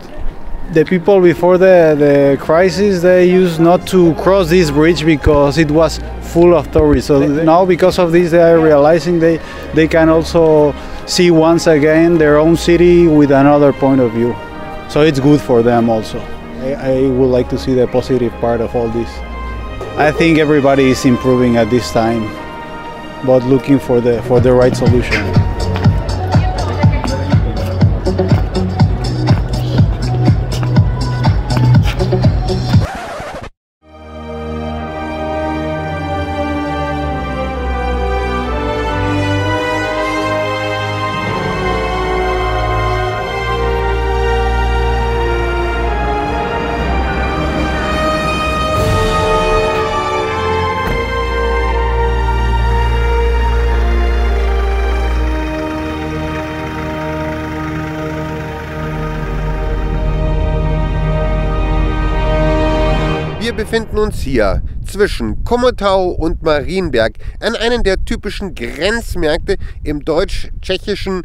The people before the crisis, they used not to cross this bridge because it was full of tourists. So now because of this they are realizing they can also see once again their own city with another point of view. So it's good for them also. I would like to see the positive part of all this. I think everybody is improving at this time, but looking for the right solution. befinden uns hier zwischen Komotau und Marienberg an einem der typischen Grenzmärkte im deutsch-tschechischen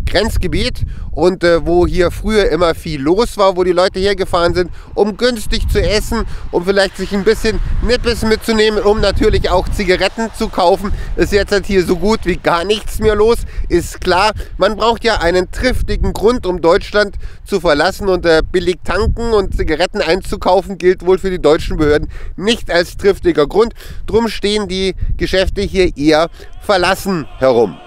Grenzgebiet und wo hier früher immer viel los war, wo die Leute hergefahren sind, um günstig zu essen, um vielleicht sich ein bisschen Nippes mitzunehmen, um natürlich auch Zigaretten zu kaufen. Ist jetzt halt hier so gut wie gar nichts mehr los, ist klar. Man braucht ja einen triftigen Grund, um Deutschland zu verlassen, und billig tanken und Zigaretten einzukaufen gilt wohl für die deutschen Behörden nicht als triftiger Grund. Drum stehen die Geschäfte hier eher verlassen herum.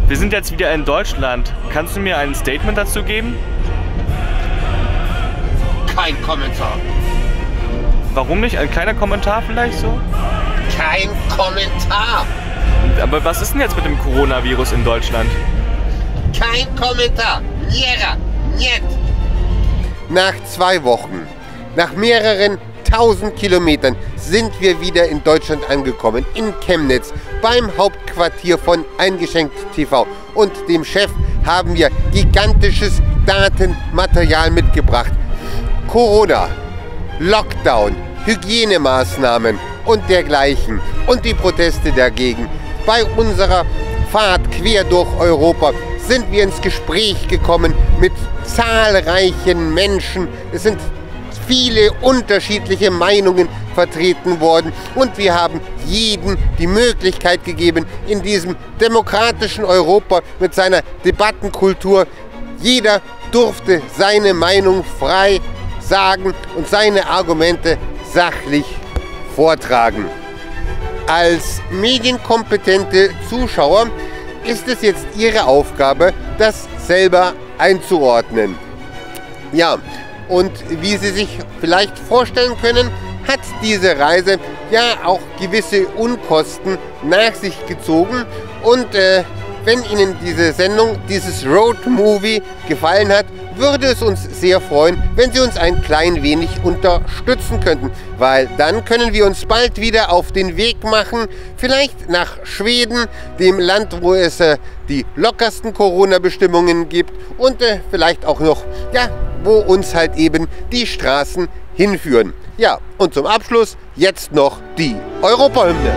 Wir sind jetzt wieder in Deutschland. Kannst du mir ein Statement dazu geben? Kein Kommentar. Warum nicht? Ein kleiner Kommentar vielleicht so? Kein Kommentar. Aber was ist denn jetzt mit dem Coronavirus in Deutschland? Kein Kommentar. Niera. Niet. Nach 2 Wochen, nach mehreren 1000 Kilometern sind wir wieder in Deutschland angekommen, in Chemnitz, beim Hauptquartier von Eingeschenkt TV. Und dem Chef haben wir gigantisches Datenmaterial mitgebracht. Corona, Lockdown, Hygienemaßnahmen und dergleichen und die Proteste dagegen. Bei unserer Fahrt quer durch Europa sind wir ins Gespräch gekommen mit zahlreichen Menschen. Es sind viele unterschiedliche Meinungen vertreten worden und wir haben jedem die Möglichkeit gegeben, in diesem demokratischen Europa mit seiner Debattenkultur, jeder durfte seine Meinung frei sagen und seine Argumente sachlich vortragen. Als medienkompetente Zuschauer ist es jetzt Ihre Aufgabe, das selber einzuordnen. Ja, und wie Sie sich vielleicht vorstellen können, hat diese Reise ja auch gewisse Unkosten nach sich gezogen. Und wenn Ihnen diese Sendung, dieses Road-Movie gefallen hat, würde es uns sehr freuen, wenn Sie uns ein klein wenig unterstützen könnten, weil dann können wir uns bald wieder auf den Weg machen, vielleicht nach Schweden, dem Land, wo es die lockersten Corona-Bestimmungen gibt und vielleicht auch noch, ja, wo uns halt eben die Straßen hinführen. Ja, und zum Abschluss jetzt noch die Europahymne.